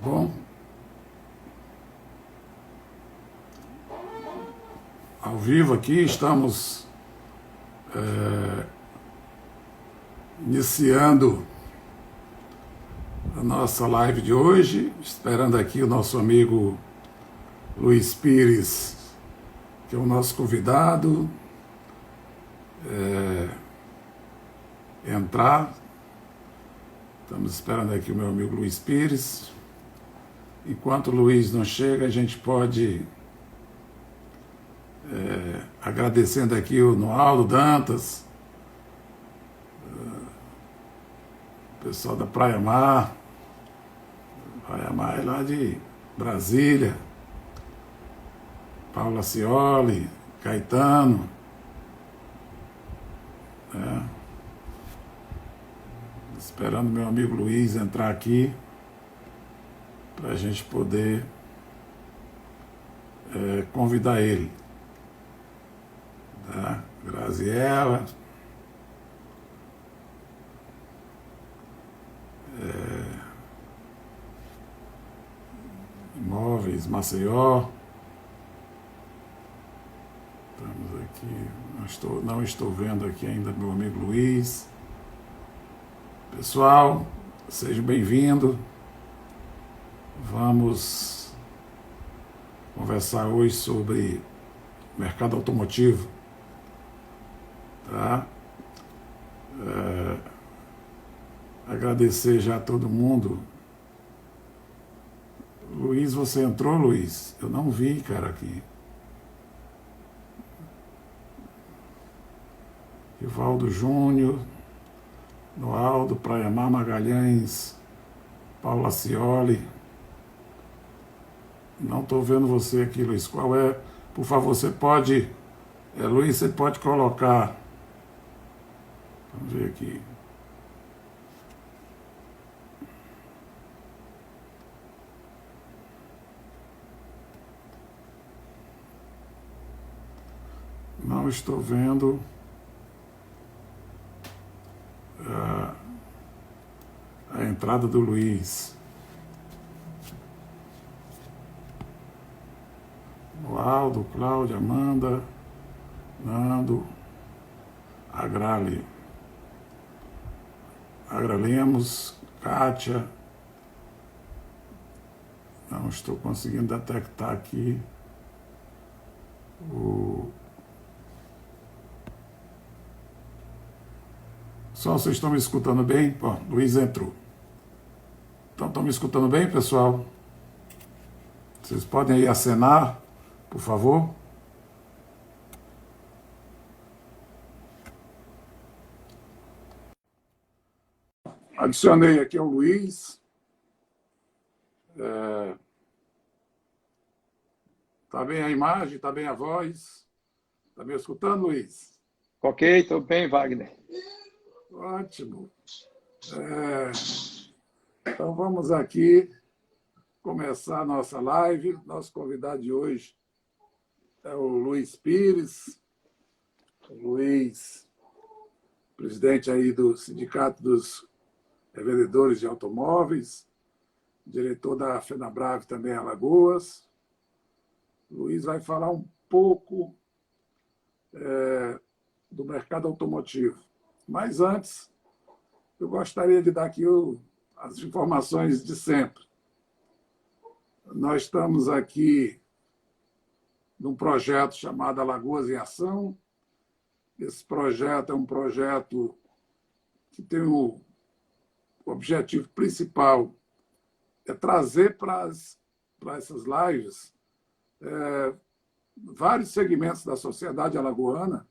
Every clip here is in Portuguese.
Bom, ao vivo aqui estamos iniciando a nossa live de hoje, esperando aqui o nosso amigo Luiz Pires, que é o nosso convidado, entrar. Estamos esperando aqui o meu amigo Luiz Pires. Enquanto o Luiz não chega, a gente pode, agradecendo aqui o Noaldo Dantas, o pessoal da Praia Mar é lá de Brasília, Paula Cioli, Caetano, esperando meu amigo Luiz entrar aqui para a gente poder convidar ele. Tá? Graziela, Imóveis Maceió. Estamos aqui, não estou vendo aqui ainda meu amigo Luiz. Pessoal, seja bem-vindo. Vamos conversar hoje sobre mercado automotivo. Tá? Agradecer já a todo mundo. Luiz, você entrou, Luiz? Eu não vi, cara, aqui. Rivaldo Júnior, Noaldo, Praia Mar, Magalhães, Paula Cioli. Não estou vendo você aqui, Luiz. Qual é? Por favor, você pode... Luiz, você pode colocar... Vamos ver aqui. Não estou vendo a entrada do Luiz. Aldo, Cláudia, Amanda, Nando, Agrali, Lemos, Kátia. Não estou conseguindo detectar aqui o... Só vocês estão me escutando bem? Bom, Luiz entrou. Então, estão me escutando bem, pessoal? Vocês podem aí acenar, por favor? Adicionei aqui ao Luiz. Tá bem a imagem, tá bem a voz? Tá me escutando, Luiz? Ok, estou bem, Wagner. Ótimo. Então vamos aqui começar a nossa live. Nosso convidado de hoje é o Luiz Pires. O Luiz, presidente aí do Sindicato dos Revendedores de Automóveis, diretor da FenaBrave também em Alagoas. O Luiz vai falar um pouco do mercado automotivo. Mas antes, eu gostaria de dar aqui as informações de sempre. Nós estamos aqui num projeto chamado Alagoas em Ação. Esse projeto é um projeto que tem o objetivo principal é trazer para essas lives vários segmentos da sociedade alagoana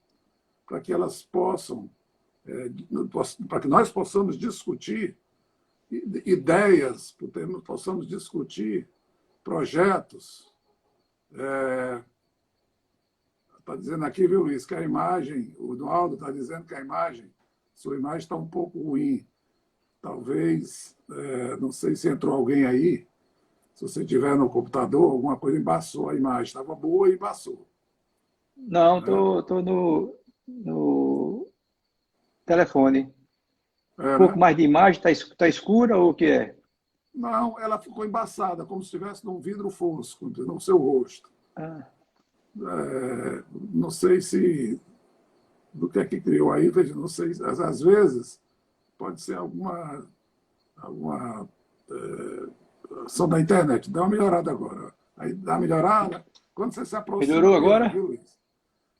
para que elas possam, para que nós possamos discutir ideias, possamos discutir projetos. Está dizendo aqui, viu, Luiz, que a imagem, o Donaldo está dizendo que sua imagem está um pouco ruim. Talvez, não sei se entrou alguém aí, se você tiver no computador, alguma coisa embaçou a imagem. Estava boa e embaçou. Não, estou no telefone. Um pouco Né? mais de imagem, está escura ou o que é? Não, ela ficou embaçada, como se estivesse num vidro fosco, no seu rosto. Ah, Não sei se do que é que criou aí, veja, não sei, às vezes pode ser alguma ação da internet. Dá uma melhorada agora. Aí dá uma melhorada. Quando você se aproxima, melhorou piora, agora? viu, Luiz?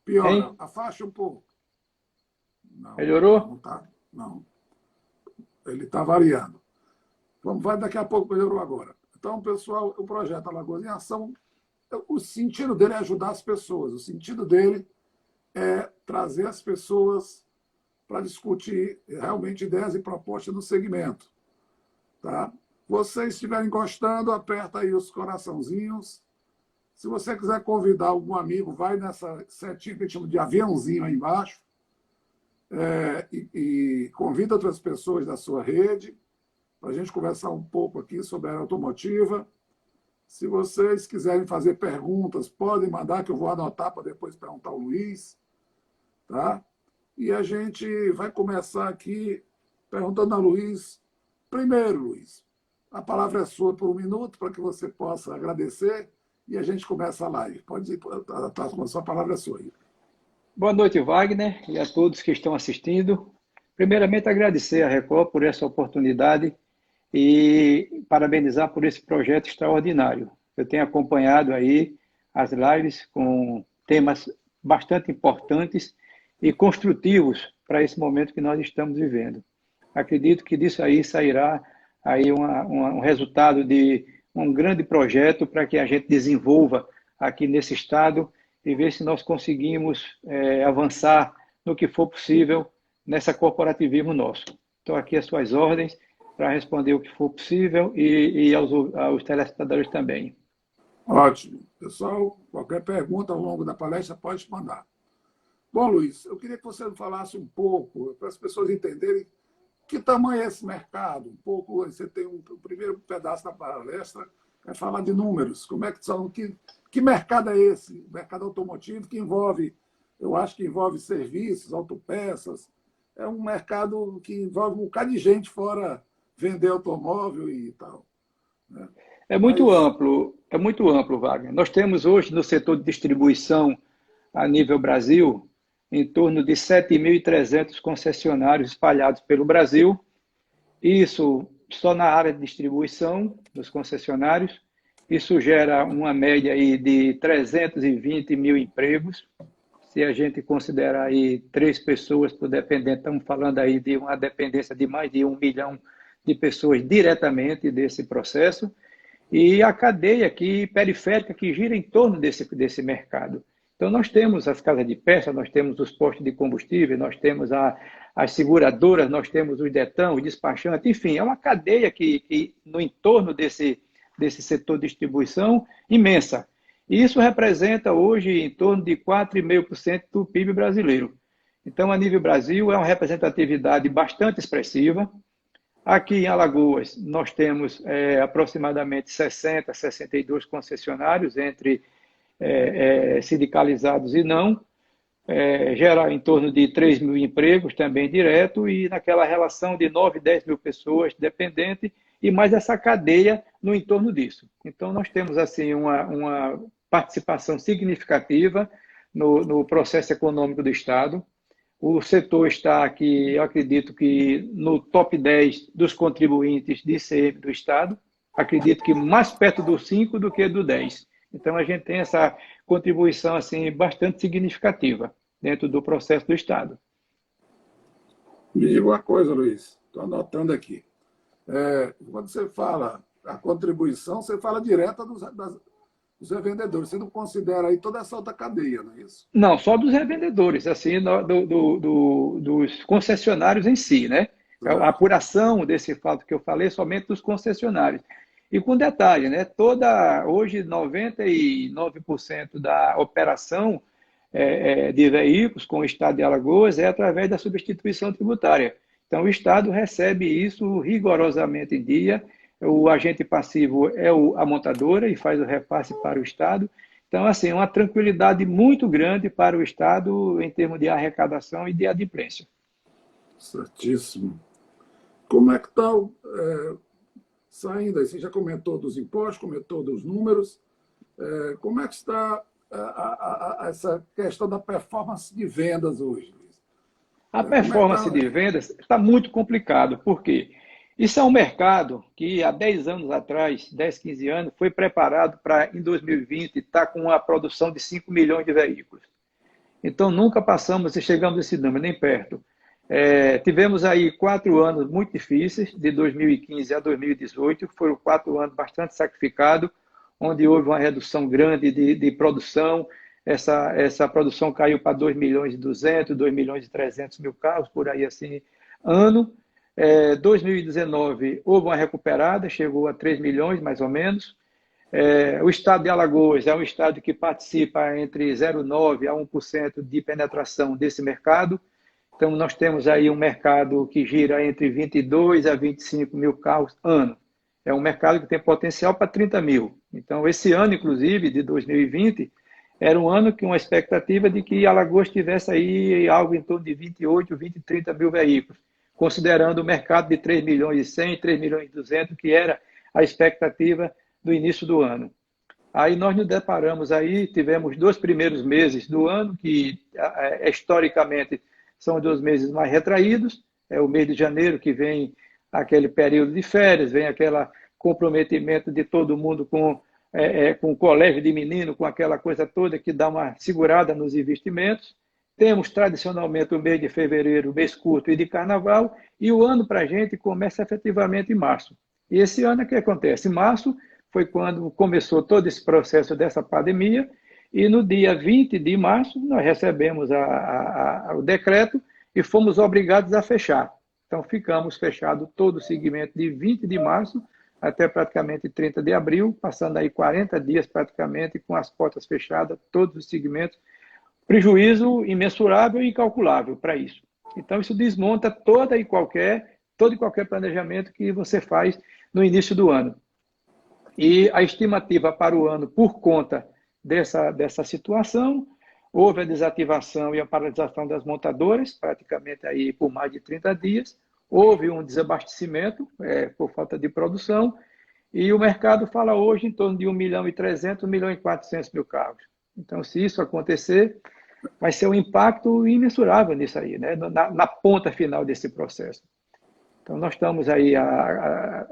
Piora, Hein? afasta um pouco. Não, não Melhorou? está. Não, ele está variando. Vamos, vai, daqui a pouco melhorou agora. Então, pessoal, o projeto Alagoas em Ação, o sentido dele é ajudar as pessoas. O sentido dele é trazer as pessoas para discutir realmente ideias e propostas no segmento. Tá? Vocês estiverem gostando, aperta aí os coraçãozinhos. Se você quiser convidar algum amigo, vai nessa setinha que a gente chama de aviãozinho aí embaixo, e convida outras pessoas da sua rede para a gente conversar um pouco aqui sobre a área automotiva. Se vocês quiserem fazer perguntas, podem mandar, que eu vou anotar para depois perguntar ao Luiz. Tá? E a gente vai começar aqui perguntando ao Luiz. Primeiro, Luiz, a palavra é sua por 1 minuto, para que você possa agradecer, e a gente começa a live. Pode ir, a sua palavra é sua aí. Boa noite, Wagner, e a todos que estão assistindo. Primeiramente, agradecer à Record por essa oportunidade e parabenizar por esse projeto extraordinário. Eu tenho acompanhado aí as lives com temas bastante importantes e construtivos para esse momento que nós estamos vivendo. Acredito que disso aí sairá aí um resultado de um grande projeto para que a gente desenvolva aqui nesse estado e ver se nós conseguimos avançar no que for possível nessa corporativismo nosso. Estou aqui às suas ordens para responder o que for possível e aos telespectadores também. Ótimo. Pessoal, qualquer pergunta ao longo da palestra pode mandar. Bom, Luiz, eu queria que você falasse um pouco, para as pessoas entenderem que tamanho é esse mercado. Um pouco, você tem o primeiro pedaço da palestra, é falar de números. Como é que são, que mercado é esse? O mercado automotivo que envolve, eu acho que envolve serviços, autopeças. É um mercado que envolve um bocado de gente fora vender automóvel e tal. Né? Mas, É muito amplo, Wagner. Nós temos hoje no setor de distribuição a nível Brasil em torno de 7.300 concessionários espalhados pelo Brasil. Isso só na área de distribuição dos concessionários. Isso gera uma média aí de 320 mil empregos. Se a gente considerar aí 3 pessoas por dependente, estamos falando aí de uma dependência de mais de 1 milhão de pessoas diretamente desse processo. E a cadeia aqui periférica que gira em torno desse mercado. Então, nós temos as casas de peça, nós temos os postos de combustível, nós temos as seguradoras, nós temos os Detran, os despachantes, enfim, é uma cadeia que no entorno desse setor de distribuição imensa. E isso representa hoje em torno de 4,5% do PIB brasileiro. Então, a nível Brasil, é uma representatividade bastante expressiva. Aqui em Alagoas, nós temos aproximadamente 60, 62 concessionários, entre sindicalizados e não, gera em torno de 3 mil empregos também direto e naquela relação de 9, 10 mil pessoas dependentes e mais essa cadeia no entorno disso. Então, nós temos assim uma participação significativa no processo econômico do Estado. O setor está aqui, eu acredito que no top 10 dos contribuintes de ICM do Estado. Acredito que mais perto do 5 do que do 10. Então, a gente tem essa contribuição assim, bastante significativa dentro do processo do Estado. me diga uma coisa, Luiz, estou anotando aqui. Quando você fala a contribuição, você fala direta dos revendedores. Você não considera aí toda essa outra cadeia, não é isso? Não, só dos revendedores, assim, dos concessionários em si, né? A Certo. apuração desse fato que eu falei somente dos concessionários. E com detalhe, né? Hoje, 99% da operação de veículos com o Estado de Alagoas é através da substituição tributária. Então, o Estado recebe isso rigorosamente em dia. O agente passivo é a montadora e faz o repasse para o Estado. Então, assim, uma tranquilidade muito grande para o Estado em termos de arrecadação e de adimplência. Certíssimo. Como é que está saindo aí? Você já comentou dos impostos, comentou dos números. Como é que está essa questão da performance de vendas hoje, Luiz? A Como é que performance está? de vendas está muito complicado, porque isso é um mercado que há 10 anos atrás, 10, 15 anos, foi preparado para, em 2020, estar com uma produção de 5 milhões de veículos. Então, nunca passamos e chegamos a esse número, nem perto. Tivemos aí 4 anos muito difíceis, de 2015 a 2018, que foram 4 anos bastante sacrificados, onde houve uma redução grande de produção. Essa produção caiu para 2 milhões e 200, 2 milhões e 300 mil carros, por aí assim, ano. 2019 houve uma recuperada, chegou a 3 milhões, mais ou menos. O estado de Alagoas é um estado que participa entre 0,9% a 1% de penetração desse mercado. Então, nós temos aí um mercado que gira entre 22 a 25 mil carros ano. É um mercado que tem potencial para 30 mil. Então, esse ano, inclusive, de 2020, era um ano que uma expectativa de que Alagoas tivesse aí algo em torno de 28, 20, 30 mil veículos, considerando o mercado de 3 milhões e 100, 3 milhões e 200, que era a expectativa do início do ano. Aí nós nos deparamos aí, tivemos 2 primeiros meses do ano, que historicamente são os 2 meses mais retraídos, é o mês de janeiro que vem aquele período de férias, vem aquele comprometimento de todo mundo com o colégio de menino, com aquela coisa toda que dá uma segurada nos investimentos. Temos tradicionalmente o mês de fevereiro, mês curto e de carnaval, e o ano para a gente começa efetivamente em março. E esse ano o que acontece? Em março foi quando começou todo esse processo dessa pandemia, e no dia 20 de março nós recebemos o decreto e fomos obrigados a fechar. Então ficamos fechados todo o segmento de 20 de março até praticamente 30 de abril, passando aí 40 dias praticamente com as portas fechadas, todos os segmentos, prejuízo imensurável e incalculável para isso. Então isso desmonta todo e qualquer planejamento que você faz no início do ano. E a estimativa para o ano, por conta dessa situação, houve a desativação e a paralisação das montadoras, praticamente aí por mais de 30 dias, houve um desabastecimento por falta de produção, e o mercado fala hoje em torno de 1 milhão e 300, 1 milhão e 400 mil carros. Então, se isso acontecer, vai ser um impacto imensurável nisso aí, né? na ponta final desse processo. Então, nós estamos aí,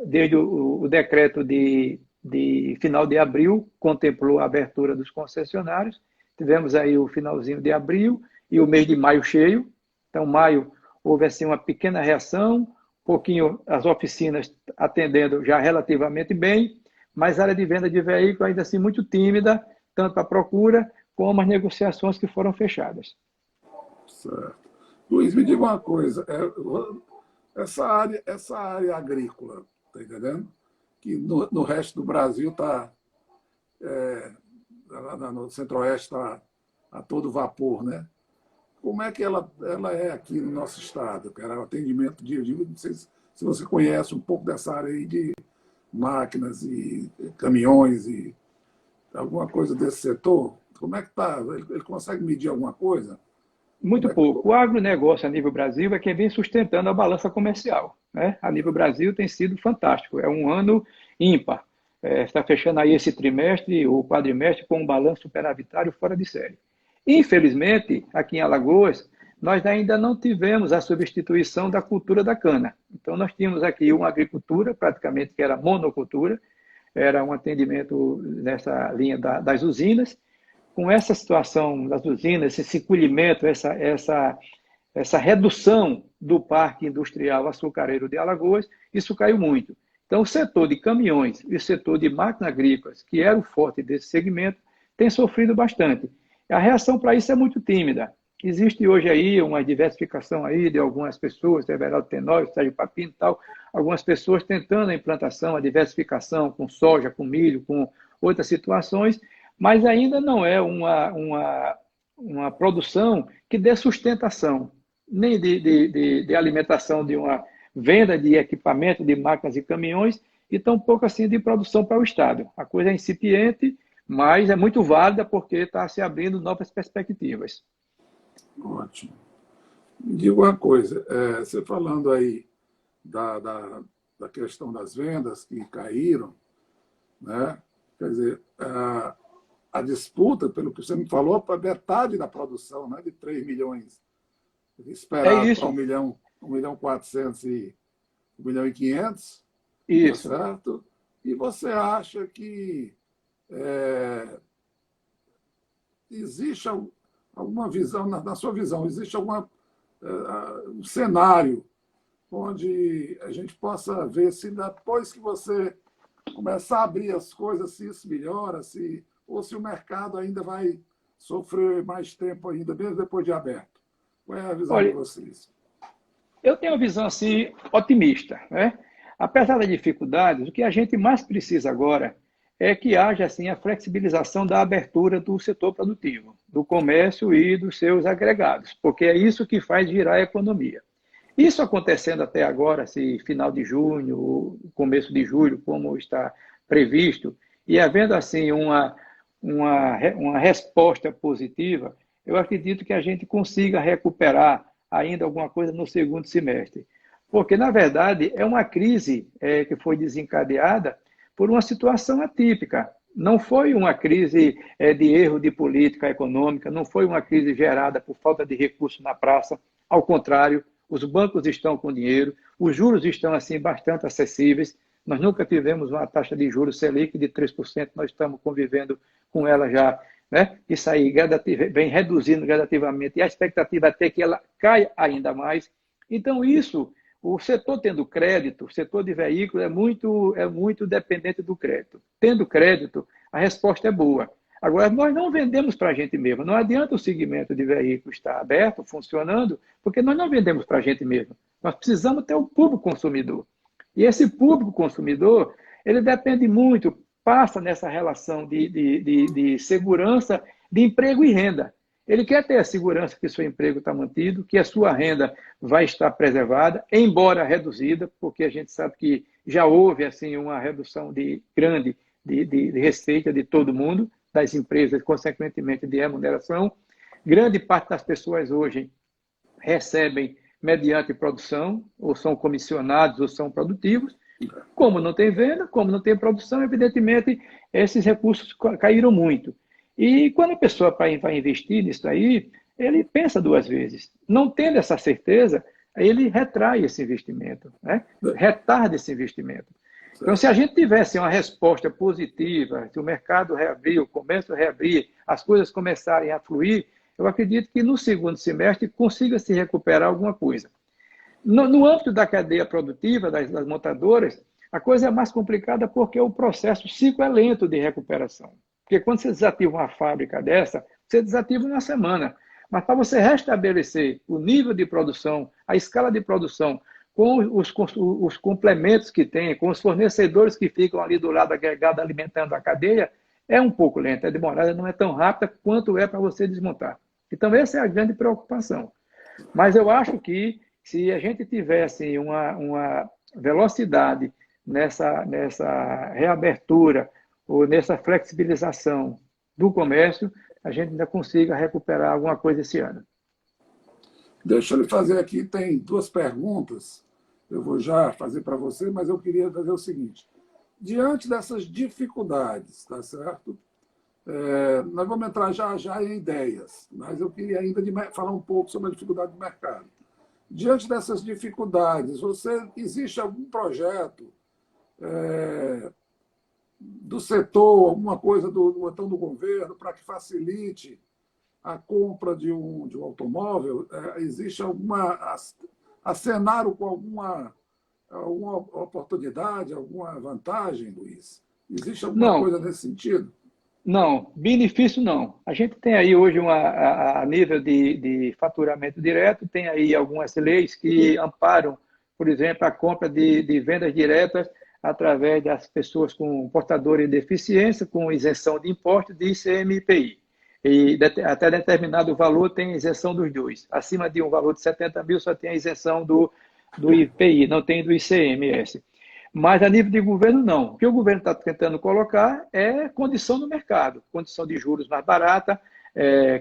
desde o decreto de final de abril, contemplou a abertura dos concessionários, tivemos aí o finalzinho de abril e o mês de maio cheio. Então, maio houve assim uma pequena reação, um pouquinho as oficinas atendendo já relativamente bem, mas a área de venda de veículos ainda assim muito tímida, tanto a procura como as negociações que foram fechadas. Certo. Luiz, me diga uma coisa. Essa área agrícola, tá entendendo? Que no resto do Brasil está, no Centro-Oeste está a todo vapor, né? Como é que ela é aqui no nosso estado? Cara? O atendimento não sei se você conhece um pouco dessa área aí de máquinas e caminhões e alguma coisa desse setor. Como é que está? Ele consegue medir alguma coisa? Muito pouco. O agronegócio a nível Brasil é quem vem sustentando a balança comercial, né? A nível Brasil tem sido fantástico. É um ano ímpar. Está fechando aí esse trimestre, o quadrimestre, com um balanço superavitário fora de série. Infelizmente, aqui em Alagoas, nós ainda não tivemos a substituição da cultura da cana. Então, nós tínhamos aqui uma agricultura, praticamente, que era monocultura, era um atendimento nessa linha das usinas. Com essa situação das usinas, esse encolhimento, essa redução do parque industrial açucareiro de Alagoas, isso caiu muito. Então, o setor de caminhões e o setor de máquinas agrícolas, que era o forte desse segmento, tem sofrido bastante. A reação para isso é muito tímida. Existe hoje aí uma diversificação aí de algumas pessoas, Everaldo Tenório, Sérgio Papino e tal, algumas pessoas tentando a implantação, a diversificação com soja, com milho, com outras situações, mas ainda não é uma produção que dê sustentação, nem de alimentação de uma venda de equipamento, de máquinas e caminhões, e tampouco assim de produção para o Estado. A coisa é incipiente, mas é muito válida porque está se abrindo novas perspectivas. Ótimo. Me diga uma coisa, você falando aí da questão das vendas que caíram, né? Quer dizer, a disputa, pelo que você me falou, para metade da produção, né? De 3 milhões É esperado para isso, 1 milhão 400 e 1 milhão e 500, tá isso. certo? E você acha que existe alguma visão, na sua visão, existe um cenário onde a gente possa ver se depois que você começar a abrir as coisas, se isso melhora, ou se o mercado ainda vai sofrer mais tempo ainda, mesmo depois de aberto? Qual é a visão de Olha, vocês? eu tenho uma visão assim otimista, né? Apesar das dificuldades, o que a gente mais precisa agora é que haja assim a flexibilização da abertura do setor produtivo, do comércio e dos seus agregados, porque é isso que faz girar a economia. Isso acontecendo até agora, se final de junho, começo de julho, como está previsto, e havendo assim uma resposta positiva, eu acredito que a gente consiga recuperar ainda alguma coisa no segundo semestre. Porque, na verdade, é uma crise que foi desencadeada por uma situação atípica. Não foi uma crise de erro de política econômica, não foi uma crise gerada por falta de recursos na praça. Ao contrário, os bancos estão com dinheiro, os juros estão assim bastante acessíveis. Nós nunca tivemos uma taxa de juros Selic de 3%, nós estamos convivendo com ela já, né? Isso aí vem reduzindo gradativamente, e a expectativa é até que ela caia ainda mais. Então, isso, o setor tendo crédito, o setor de veículos é muito dependente do crédito. Tendo crédito, a resposta é boa. Agora, nós não vendemos para a gente mesmo. Não adianta o segmento de veículos estar aberto, funcionando, porque nós não vendemos para a gente mesmo. Nós precisamos ter o público consumidor. E esse público consumidor, ele depende muito, passa nessa relação de segurança de emprego e renda. Ele quer ter a segurança que seu emprego está mantido, que a sua renda vai estar preservada, embora reduzida, porque a gente sabe que já houve assim uma redução grande de receita de todo mundo, das empresas, consequentemente de remuneração. Grande parte das pessoas hoje recebem mediante produção, ou são comissionados, ou são produtivos. Como não tem venda, como não tem produção, evidentemente, esses recursos caíram muito. E quando a pessoa vai investir nisso aí, ele pensa duas vezes. Não tendo essa certeza, ele retrai esse investimento, né? Retarda esse investimento. Então, se a gente tivesse uma resposta positiva, se o mercado reabrir, o comércio reabrir, as coisas começarem a fluir, eu acredito que no segundo semestre consiga se recuperar alguma coisa. No âmbito da cadeia produtiva, das montadoras, a coisa é mais complicada porque o processo, o ciclo é lento de recuperação. Porque quando você desativa uma fábrica dessa, você desativa em uma semana. Mas para você restabelecer o nível de produção, a escala de produção, com os complementos que tem, com os fornecedores que ficam ali do lado agregado alimentando a cadeia, é um pouco lenta, é demorada, não é tão rápida quanto é para você desmontar. Então, essa é a grande preocupação. Mas eu acho que se a gente tivesse uma velocidade nessa reabertura ou nessa flexibilização do comércio, a gente ainda consiga recuperar alguma coisa esse ano. Deixa eu lhe fazer aqui, tem duas perguntas. Eu vou já fazer para você, mas eu queria fazer o seguinte. Diante dessas dificuldades, tá certo? Nós vamos entrar já em ideias, mas eu queria ainda falar um pouco sobre a dificuldade do mercado. Diante dessas dificuldades, existe algum projeto do setor, alguma coisa então do governo para que facilite a compra de um automóvel? Existe acenaram com alguma oportunidade, alguma vantagem, Luiz? Existe alguma Não, coisa nesse sentido? não, benefício não. A gente tem aí hoje, a nível de faturamento direto, tem aí algumas leis que amparam, por exemplo, a compra de vendas diretas através das pessoas com portadores de deficiência, com isenção de impostos de ICMS-IPI. E até determinado valor tem isenção dos dois. Acima de um valor de 70 mil só tem a isenção do IPI, não tem do ICMS. Mas a nível de governo, não. O que o governo está tentando colocar é condição no mercado, condição de juros mais barata,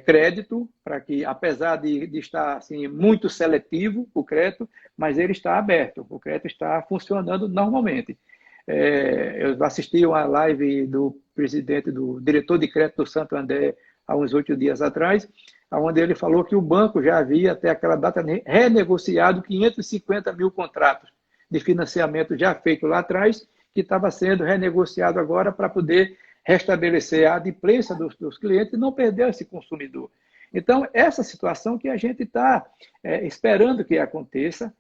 crédito, para que, apesar de estar assim, muito seletivo o crédito, mas ele está aberto, o crédito está funcionando normalmente. Eu assisti uma live do presidente, do diretor de crédito do Santander, há uns 8 dias atrás, onde ele falou que o banco já havia, até aquela data, renegociado 550 mil contratos de financiamento já feito lá atrás, que estava sendo renegociado agora para poder restabelecer a adimplência dos clientes e não perder esse consumidor. Então, essa situação que a gente está esperando que aconteça,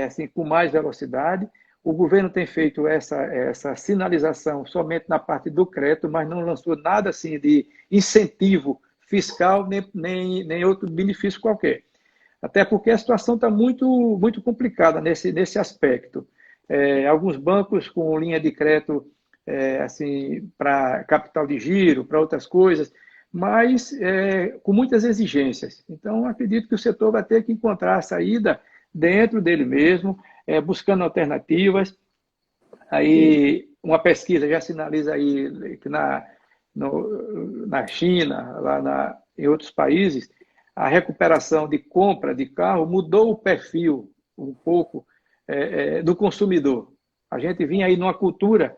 assim, com mais velocidade. O governo tem feito essa sinalização somente na parte do crédito, mas não lançou nada assim de incentivo fiscal nem outro benefício qualquer. Até porque a situação está muito complicada nesse aspecto. Alguns bancos com linha de crédito assim, para capital de giro, para outras coisas, mas com muitas exigências. Então, acredito que o setor vai ter que encontrar a saída dentro dele mesmo, buscando alternativas. Aí, uma pesquisa já sinaliza aí que na China, em outros países, a recuperação de compra de carro mudou o perfil um pouco do consumidor. A gente vinha aí numa cultura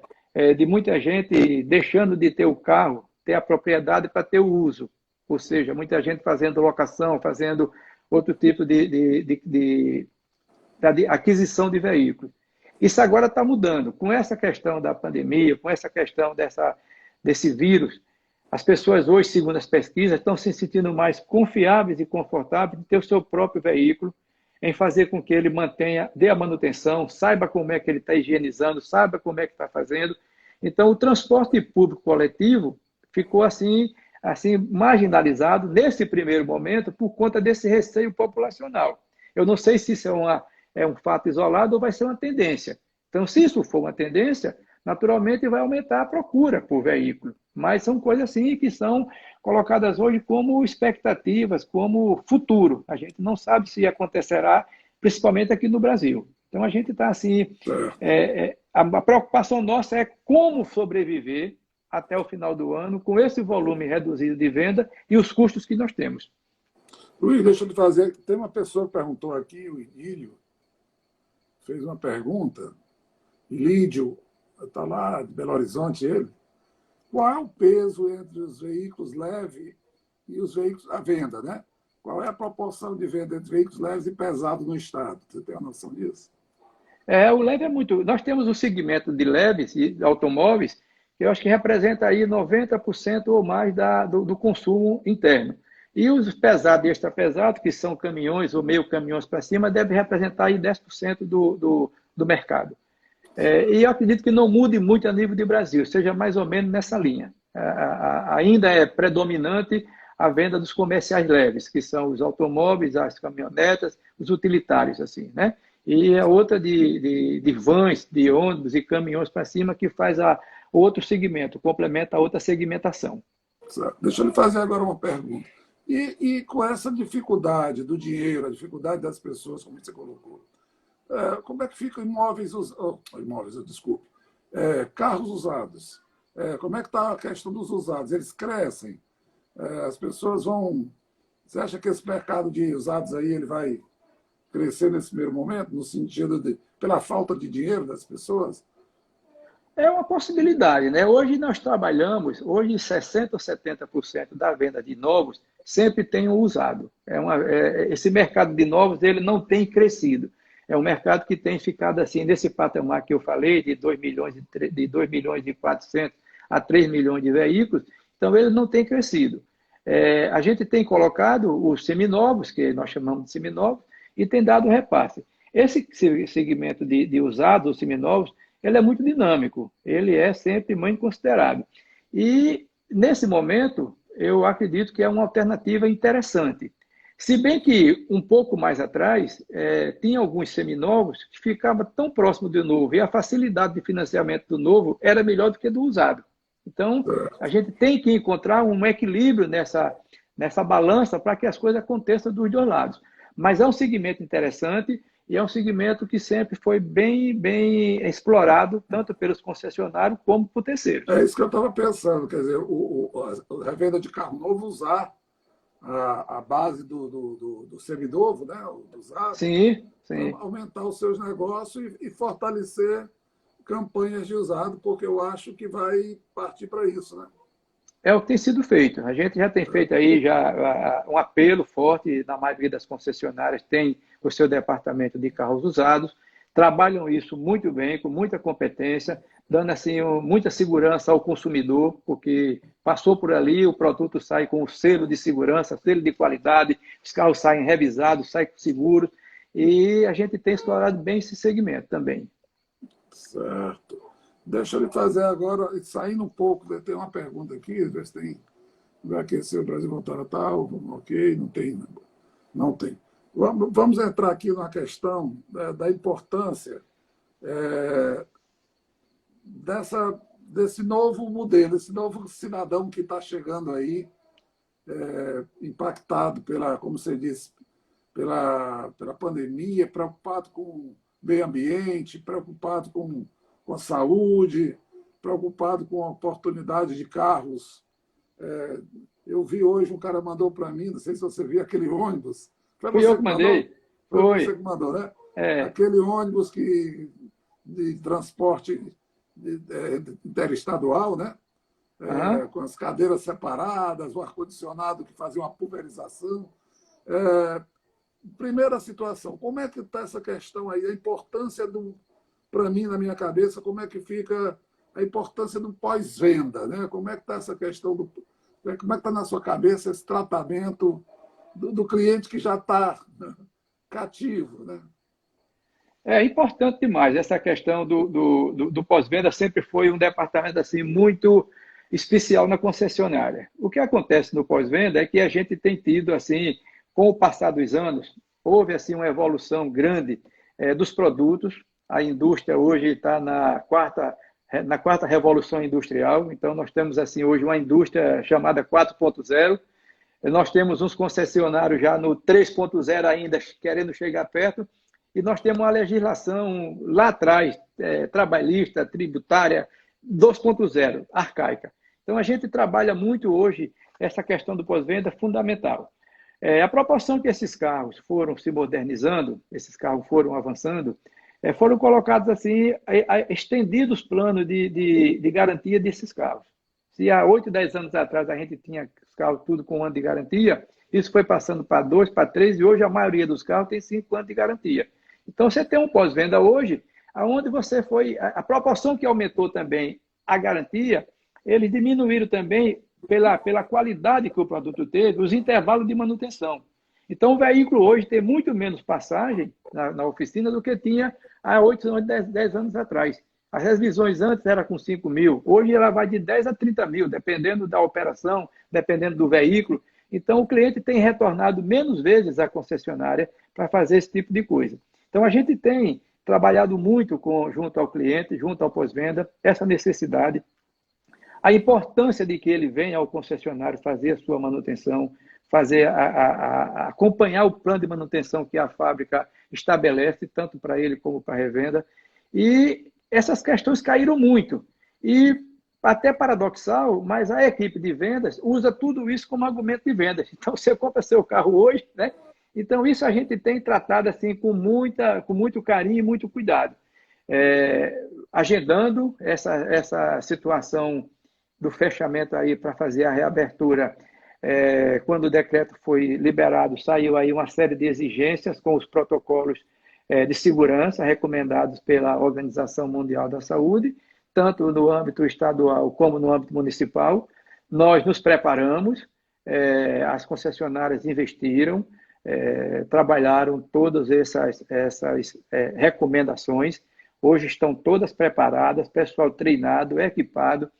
de muita gente deixando de ter o carro, ter a propriedade para ter o uso. Ou seja, muita gente fazendo locação, fazendo outro tipo de aquisição de veículos. Isso agora está mudando. Com essa questão da pandemia, com essa questão desse vírus, as pessoas hoje, segundo as pesquisas, estão se sentindo mais confiáveis e confortáveis de ter o seu próprio veículo, em fazer com que ele dê a manutenção, saiba como é que ele está higienizando, saiba como é que está fazendo. Então, o transporte público coletivo ficou assim marginalizado nesse primeiro momento por conta desse receio populacional. Eu não sei se isso é um fato isolado ou vai ser uma tendência. Então, se isso for uma tendência, naturalmente vai aumentar a procura por veículo. Mas são coisas assim que são colocadas hoje como expectativas, como futuro. A gente não sabe se acontecerá, principalmente aqui no Brasil. Então, a gente está assim... a preocupação nossa é como sobreviver até o final do ano com esse volume reduzido de venda e os custos que nós temos. Luiz, deixa eu te fazer. Tem uma pessoa que perguntou aqui, o Ilídio, fez uma pergunta. Ilídio, está lá de Belo Horizonte, ele. Qual é o peso entre os veículos leves e os veículos à venda, né? Qual é a proporção de venda entre veículos leves e pesados no estado? Você tem a noção disso? O leve é muito... Nós temos o segmento de leves e automóveis, que eu acho que representa aí 90% ou mais do consumo interno. E os pesados e extra-pesados, que são caminhões ou meio caminhões para cima, devem representar aí 10% do mercado. E eu acredito que não mude muito a nível de Brasil, seja mais ou menos nessa linha. Ainda é predominante a venda dos comerciais leves, que são os automóveis, as caminhonetas, os utilitários, assim, né? E a outra de vans, de ônibus e caminhões para cima, que faz outro segmento, complementa a outra segmentação. Certo. Deixa eu lhe fazer agora uma pergunta. E com essa dificuldade do dinheiro, a dificuldade das pessoas, como você colocou, como é que ficam carros usados? Como é que está a questão dos usados? Eles crescem? As pessoas vão... Você acha que esse mercado de usados aí ele vai crescer nesse primeiro momento, no sentido pela falta de dinheiro das pessoas? É uma possibilidade, né? Hoje nós trabalhamos, hoje 60% ou 70% da venda de novos sempre tem o usado. Esse mercado de novos ele não tem crescido. É um mercado que tem ficado assim, nesse patamar que eu falei, de 2 milhões e 400 a 3 milhões de veículos, então ele não tem crescido. A gente tem colocado os seminovos, que nós chamamos de seminovos, e tem dado repasse. Esse segmento de usados, os seminovos, ele é muito dinâmico, ele é sempre muito considerável. E, nesse momento, eu acredito que é uma alternativa interessante. Se bem que, um pouco mais atrás, tinha alguns seminovos que ficavam tão próximo do novo, e a facilidade de financiamento do novo era melhor do que do usado. Então, a gente tem que encontrar um equilíbrio nessa balança para que as coisas aconteçam dos dois lados. Mas é um segmento interessante e é um segmento que sempre foi bem explorado, tanto pelos concessionários como por terceiros. É isso que eu estava pensando, quer dizer, a revenda de carro novo usar a base do seminovo, né, dos atos, Sim, para sim. aumentar os seus negócios e fortalecer campanhas de usado, porque eu acho que vai partir para isso, né? É o que tem sido feito. A gente já tem feito aí um apelo forte na maioria das concessionárias, tem o seu departamento de carros usados, trabalham isso muito bem, com muita competência, dando assim muita segurança ao consumidor, porque passou por ali, o produto sai com o selo de segurança, selo de qualidade, os carros saem revisados, saem seguros, e a gente tem explorado bem esse segmento também. Certo. Deixa eu lhe fazer agora, saindo um pouco, tem uma pergunta aqui, ver se tem, vai aquecer o Brasil voltar a tal, ok, não tem, não tem. Vamos entrar aqui numa questão da importância desse novo modelo, esse novo cidadão que está chegando aí, impactado pela, como você disse, pela pandemia, preocupado com o meio ambiente, preocupado com a saúde, preocupado com a oportunidade de carros. Eu vi hoje, um cara mandou para mim, não sei se você viu aquele ônibus. Foi Fui eu você que que mandou? mandei. Foi você Foi. que mandou, né? É. Aquele ônibus de transporte interestadual, né? Aham. Com as cadeiras separadas, o ar-condicionado que fazia uma pulverização. É, primeira situação, como é que está essa questão aí, a importância para mim, na minha cabeça, como é que fica a importância do pós-venda, né? Como é que está essa questão como é que está na sua cabeça esse tratamento do cliente que já está cativo, né? É importante demais. Essa questão do pós-venda sempre foi um departamento assim muito especial na concessionária. O que acontece no pós-venda é que a gente tem tido assim, com o passar dos anos, houve assim uma evolução grande dos produtos. A indústria hoje está na quarta revolução industrial. Então nós temos assim hoje uma indústria chamada 4.0. Nós temos uns concessionários já no 3.0 ainda querendo chegar perto, e nós temos uma legislação lá atrás, trabalhista, tributária, 2.0, arcaica. Então, a gente trabalha muito hoje essa questão do pós-venda fundamental. A proporção que esses carros foram se modernizando, esses carros foram avançando, foram colocados assim, estendidos planos de garantia desses carros. Se há 8, 10 anos atrás a gente tinha os carros tudo com 1 ano de garantia, isso foi passando para 2, para 3, e hoje a maioria dos carros tem 5 anos de garantia. Então você tem um pós-venda hoje, aonde você foi, a proporção que aumentou também a garantia, eles diminuíram também pela qualidade que o produto teve, os intervalos de manutenção. Então o veículo hoje tem muito menos passagem na oficina do que tinha há 8, 10 anos atrás. As revisões antes eram com 5 mil, hoje ela vai de 10 a 30 mil, dependendo da operação, dependendo do veículo. Então, o cliente tem retornado menos vezes à concessionária para fazer esse tipo de coisa. Então, a gente tem trabalhado muito junto ao cliente, junto ao pós-venda, essa necessidade, a importância de que ele venha ao concessionário fazer a sua manutenção, acompanhar o plano de manutenção que a fábrica estabelece, tanto para ele como para a revenda. E essas questões caíram muito. E até paradoxal, mas a equipe de vendas usa tudo isso como argumento de vendas. Então, você compra seu carro hoje, né? Então, isso a gente tem tratado assim com muito carinho e muito cuidado. Agendando essa situação do fechamento aí para fazer a reabertura. Quando o decreto foi liberado, saiu aí uma série de exigências com os protocolos de segurança recomendados pela Organização Mundial da Saúde, tanto no âmbito estadual como no âmbito municipal. Nós nos preparamos, as concessionárias investiram, trabalharam todas essas recomendações. Hoje estão todas preparadas, pessoal treinado, equipado,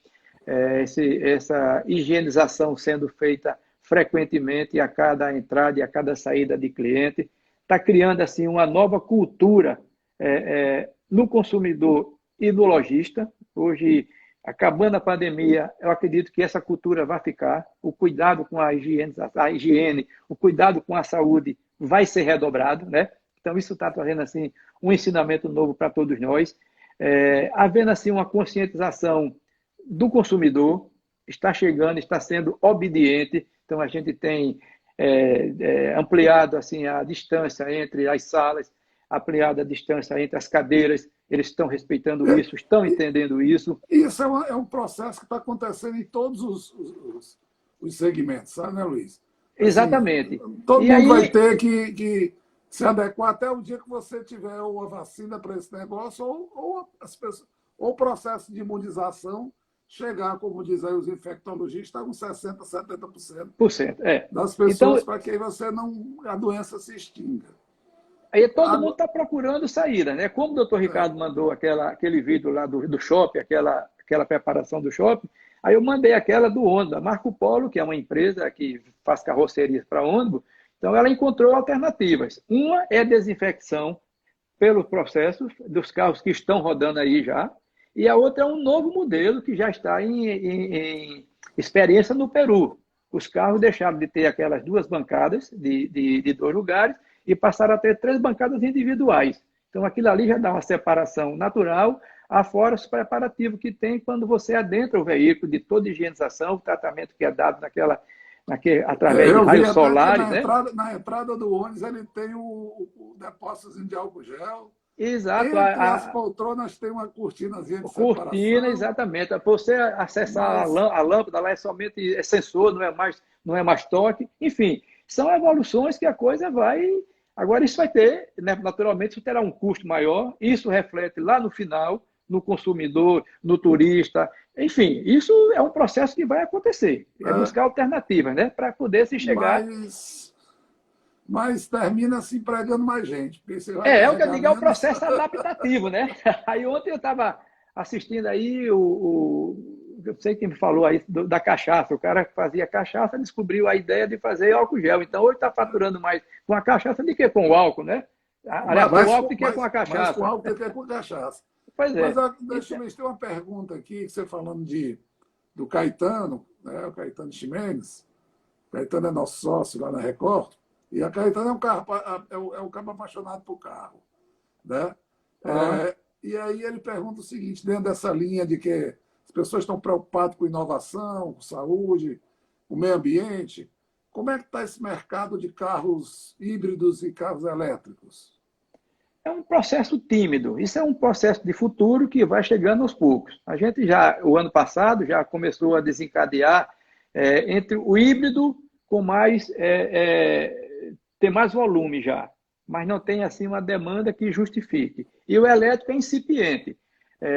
essa higienização sendo feita frequentemente a cada entrada e a cada saída de cliente, está criando assim uma nova cultura no consumidor e no lojista. Hoje, acabando a pandemia, eu acredito que essa cultura vai ficar, o cuidado com a higiene, o cuidado com a saúde vai ser redobrado, né? Então, isso está trazendo assim, um ensinamento novo para todos nós, havendo assim, uma conscientização do consumidor, está chegando, está sendo obediente. Então, a gente tem ampliado assim, a distância entre as salas, ampliado a distância entre as cadeiras, eles estão respeitando isso, estão entendendo isso. Isso é um processo que está acontecendo em todos os segmentos, sabe, né, Luiz? Assim, Exatamente. todo E mundo vai aí, ter que se adequar até o dia que você tiver ou a vacina para esse negócio, ou o processo de imunização chegar, como dizem os infectologistas, com 60%, 70% por cento, das Então, pessoas, para que a doença se extinga. aí todo mundo Agora, está procurando saída, né? Como o doutor é, Ricardo mandou aquele vídeo lá do shopping, aquela preparação do shopping, aí eu mandei aquela do ônibus, da Marco Polo, que é uma empresa que faz carrocerias para ônibus, então ela encontrou alternativas. Uma é desinfecção pelos processos dos carros que estão rodando aí já, e a outra é um novo modelo que já está em experiência no Peru. Os carros deixaram de ter aquelas duas bancadas de dois lugares e passaram a ter três bancadas individuais. Então, aquilo ali já dá uma separação natural, afora os preparativos que tem quando você adentra o veículo, de toda a higienização, o tratamento que é dado através de eu vi raios até que solares, né? na entrada do ônibus ele tem o depósito de álcool gel. Exato, Entre as poltronas tem uma cortinazinha de cortina, separação, exatamente. Para você acessar mas, a lâmpada, lá é somente sensor, não é mais toque. Enfim, são evoluções que a coisa vai. Agora, isso vai ter, né, naturalmente, isso terá um custo maior. Isso reflete lá no final, no consumidor, no turista. Enfim, isso é um processo que vai acontecer. É é, buscar alternativas, né, para poder se chegar. mas, mas termina se empregando mais gente, porque você vai É o que eu carregar digo, é o menos. processo adaptativo, né? Aí ontem eu estava assistindo aí eu sei quem me falou aí da cachaça, o cara que fazia cachaça descobriu a ideia de fazer álcool gel. Então hoje está faturando mais com a cachaça do que com o álcool, né? Aliás, com o álcool do que com a Mais com cachaça. álcool do que com cachaça. Pois Mas é. deixa eu Então, ver, tem uma pergunta aqui, que você falando do Caetano, né, o Caetano Ximenes. O Caetano é nosso sócio lá na Record, e a Caetano é um cara apaixonado por carro. Né? ah, E aí ele pergunta o seguinte, dentro dessa linha de que as pessoas estão preocupadas com inovação, com saúde, com meio ambiente, como é que está esse mercado de carros híbridos e carros elétricos? é um processo tímido. Isso é um processo de futuro que vai chegando aos poucos. A gente já, o ano passado, já começou a desencadear entre o híbrido com tem mais volume já, mas não tem assim uma demanda que justifique. E o elétrico é incipiente.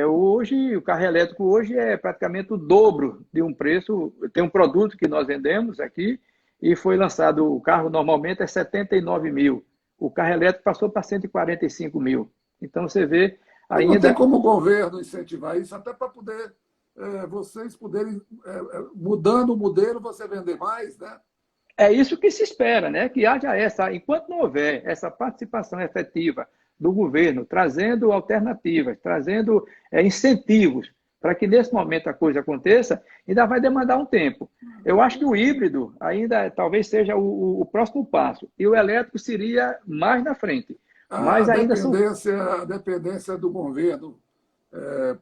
Hoje, o carro elétrico hoje é praticamente o dobro de um preço. Tem um produto que nós vendemos aqui e foi lançado, o carro normalmente é 79 mil. O carro elétrico passou para 145 mil. Então, você vê E não tem ainda. como o governo incentivar isso, até para poder vocês poderem, mudando o modelo, você vender mais, né? É isso que se espera, né? Que haja enquanto não houver essa participação efetiva do governo, trazendo alternativas, trazendo incentivos para que nesse momento a coisa aconteça, ainda vai demandar um tempo. Eu acho que o híbrido ainda talvez seja o próximo passo, e o elétrico seria mais na frente. Mas ainda são. A dependência do governo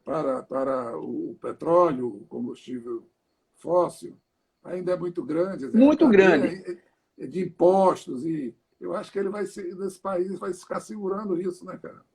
para o petróleo, o combustível fóssil, ainda é muito grande. A Muito cadeia grande. de impostos, e eu acho que ele vai ser, nesse país vai ficar segurando isso, né, cara?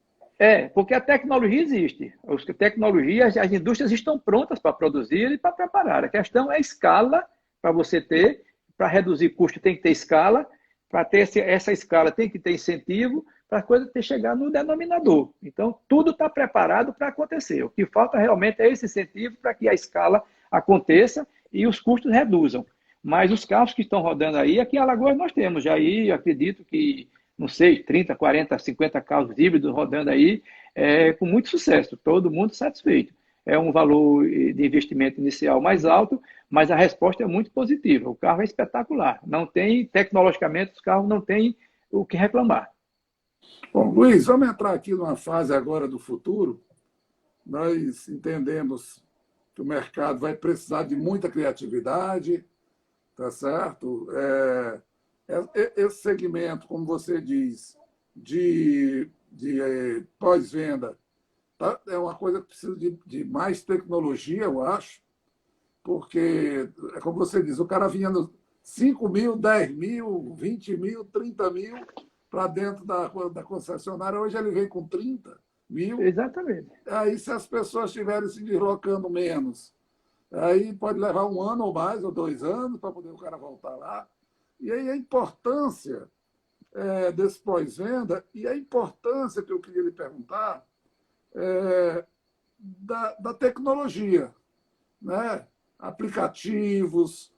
Porque a tecnologia existe. As tecnologias, as indústrias estão prontas para produzir e para preparar. A questão é a escala para você ter, para reduzir custo tem que ter escala, para ter essa escala tem que ter incentivo, para a coisa ter chegar no denominador. Então, tudo está preparado para acontecer. O que falta realmente é esse incentivo para que a escala aconteça e os custos reduzam. Mas os carros que estão rodando aí, aqui em Alagoas nós temos, já aí acredito que não sei, 30, 40, 50 carros híbridos rodando aí, com muito sucesso, todo mundo satisfeito. É um valor de investimento inicial mais alto, mas a resposta é muito positiva. O carro é espetacular. Não tem, tecnologicamente, os carros não têm o que reclamar. Bom, Luiz, vamos entrar aqui numa fase agora do futuro. Nós entendemos que o mercado vai precisar de muita criatividade, tá certo? Esse segmento, como você diz, de pós-venda, tá? É uma coisa que precisa de mais tecnologia, eu acho, porque, é como você diz, o cara vinha 5 mil, 10 mil, 20 mil, 30 mil para dentro da concessionária. Hoje ele vem com 30 mil. Exatamente. Aí, se as pessoas estiverem se deslocando menos, aí pode levar 1 ano ou mais, ou 2 anos, para poder o cara voltar lá. E aí a importância desse pós-venda e a importância que eu queria lhe perguntar da tecnologia, né? Aplicativos,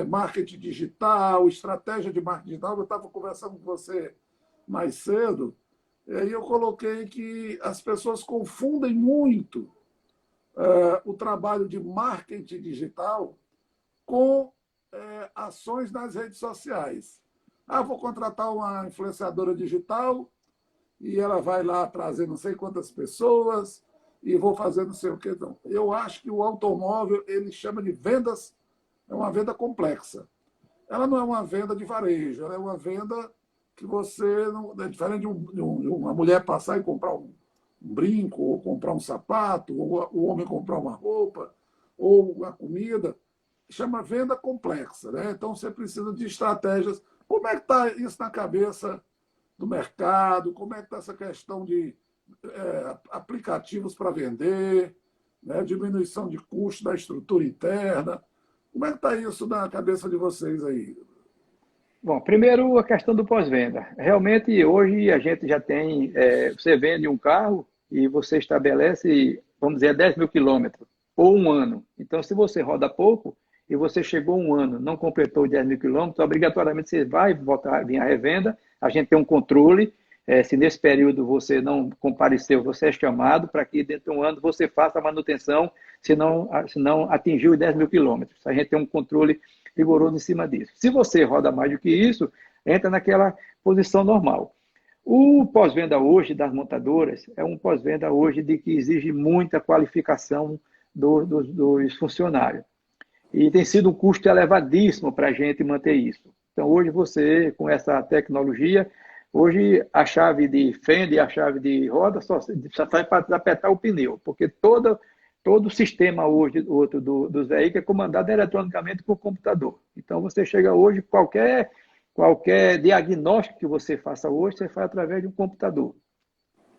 marketing digital, estratégia de marketing digital. Eu estava conversando com você mais cedo, e aí eu coloquei que as pessoas confundem muito o trabalho de marketing digital com ações nas redes sociais. Vou contratar uma influenciadora digital e ela vai lá trazer não sei quantas pessoas e vou fazer não sei o quê. Não. Eu acho que o automóvel, ele chama de vendas, é uma venda complexa. Ela não é uma venda de varejo, ela é uma venda que você, não, é diferente de uma mulher passar e comprar um brinco, ou comprar um sapato, ou o homem comprar uma roupa, ou uma comida. Chama venda complexa, né? Então você precisa de estratégias. Como é que está isso na cabeça do mercado? Como é que está essa questão de aplicativos para vender, né? Diminuição de custo da estrutura interna? Como é que está isso na cabeça de vocês aí? Bom, primeiro a questão do pós-venda. Realmente, hoje a gente já tem, você vende um carro e você estabelece, vamos dizer, 10 mil quilômetros, ou 1 ano. Então, se você roda pouco e você chegou 1 ano, não completou 10 mil quilômetros, obrigatoriamente você vai voltar, vir à revenda, a gente tem um controle, se nesse período você não compareceu, você é chamado para que dentro de 1 ano você faça a manutenção, se não atingiu os 10 mil quilômetros. A gente tem um controle rigoroso em cima disso. Se você roda mais do que isso, entra naquela posição normal. O pós-venda hoje das montadoras é um pós-venda hoje de que exige muita qualificação dos funcionários. E tem sido um custo elevadíssimo para a gente manter isso. Então, hoje você, com essa tecnologia, hoje a chave de fenda e a chave de roda só sai para desapertar o pneu, porque todo o sistema hoje dos veículos é comandado eletronicamente por computador. Então, você chega hoje, qualquer diagnóstico que você faça hoje, você faz através de um computador.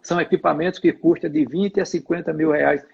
São equipamentos que custam de 20 a 50 mil reais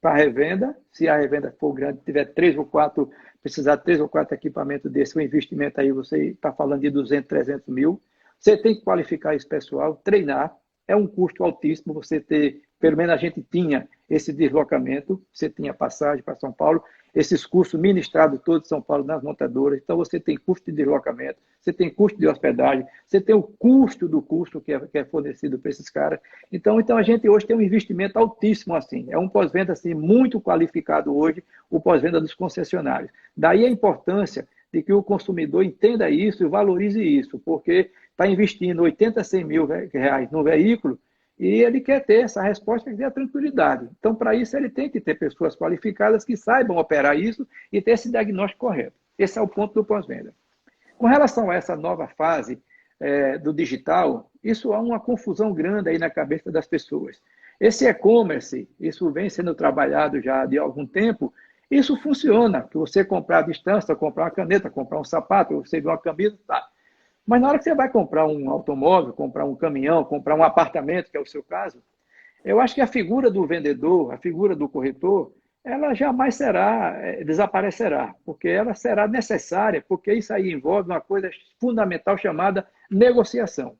para revenda. Se a revenda for grande, tiver 3 ou 4, precisar de 3 ou 4 equipamentos desse, o investimento aí você está falando de 200, 300 mil. Você tem que qualificar esse pessoal, treinar. É um custo altíssimo você ter, pelo menos a gente tinha esse deslocamento, você tinha passagem para São Paulo, esses cursos ministrados todos em São Paulo nas montadoras, então você tem custo de deslocamento, você tem custo de hospedagem, você tem o custo do custo que é fornecido para esses caras. Então a gente hoje tem um investimento altíssimo assim, é um pós-venda assim, muito qualificado hoje, o pós-venda dos concessionários. Daí a importância de que o consumidor entenda isso e valorize isso, porque está investindo 80, 100 mil reais no veículo e ele quer ter essa resposta, quer ter a tranquilidade. Então, para isso, ele tem que ter pessoas qualificadas que saibam operar isso e ter esse diagnóstico correto. Esse é o ponto do pós-venda. Com relação a essa nova fase do digital, isso há uma confusão grande aí na cabeça das pessoas. Esse e-commerce, isso vem sendo trabalhado já de algum tempo, isso funciona, que você comprar à distância, comprar uma caneta, comprar um sapato, você vê uma camisa, tá. Mas na hora que você vai comprar um automóvel, comprar um caminhão, comprar um apartamento, que é o seu caso, eu acho que a figura do vendedor, a figura do corretor, ela jamais desaparecerá, porque ela será necessária, porque isso aí envolve uma coisa fundamental chamada negociação.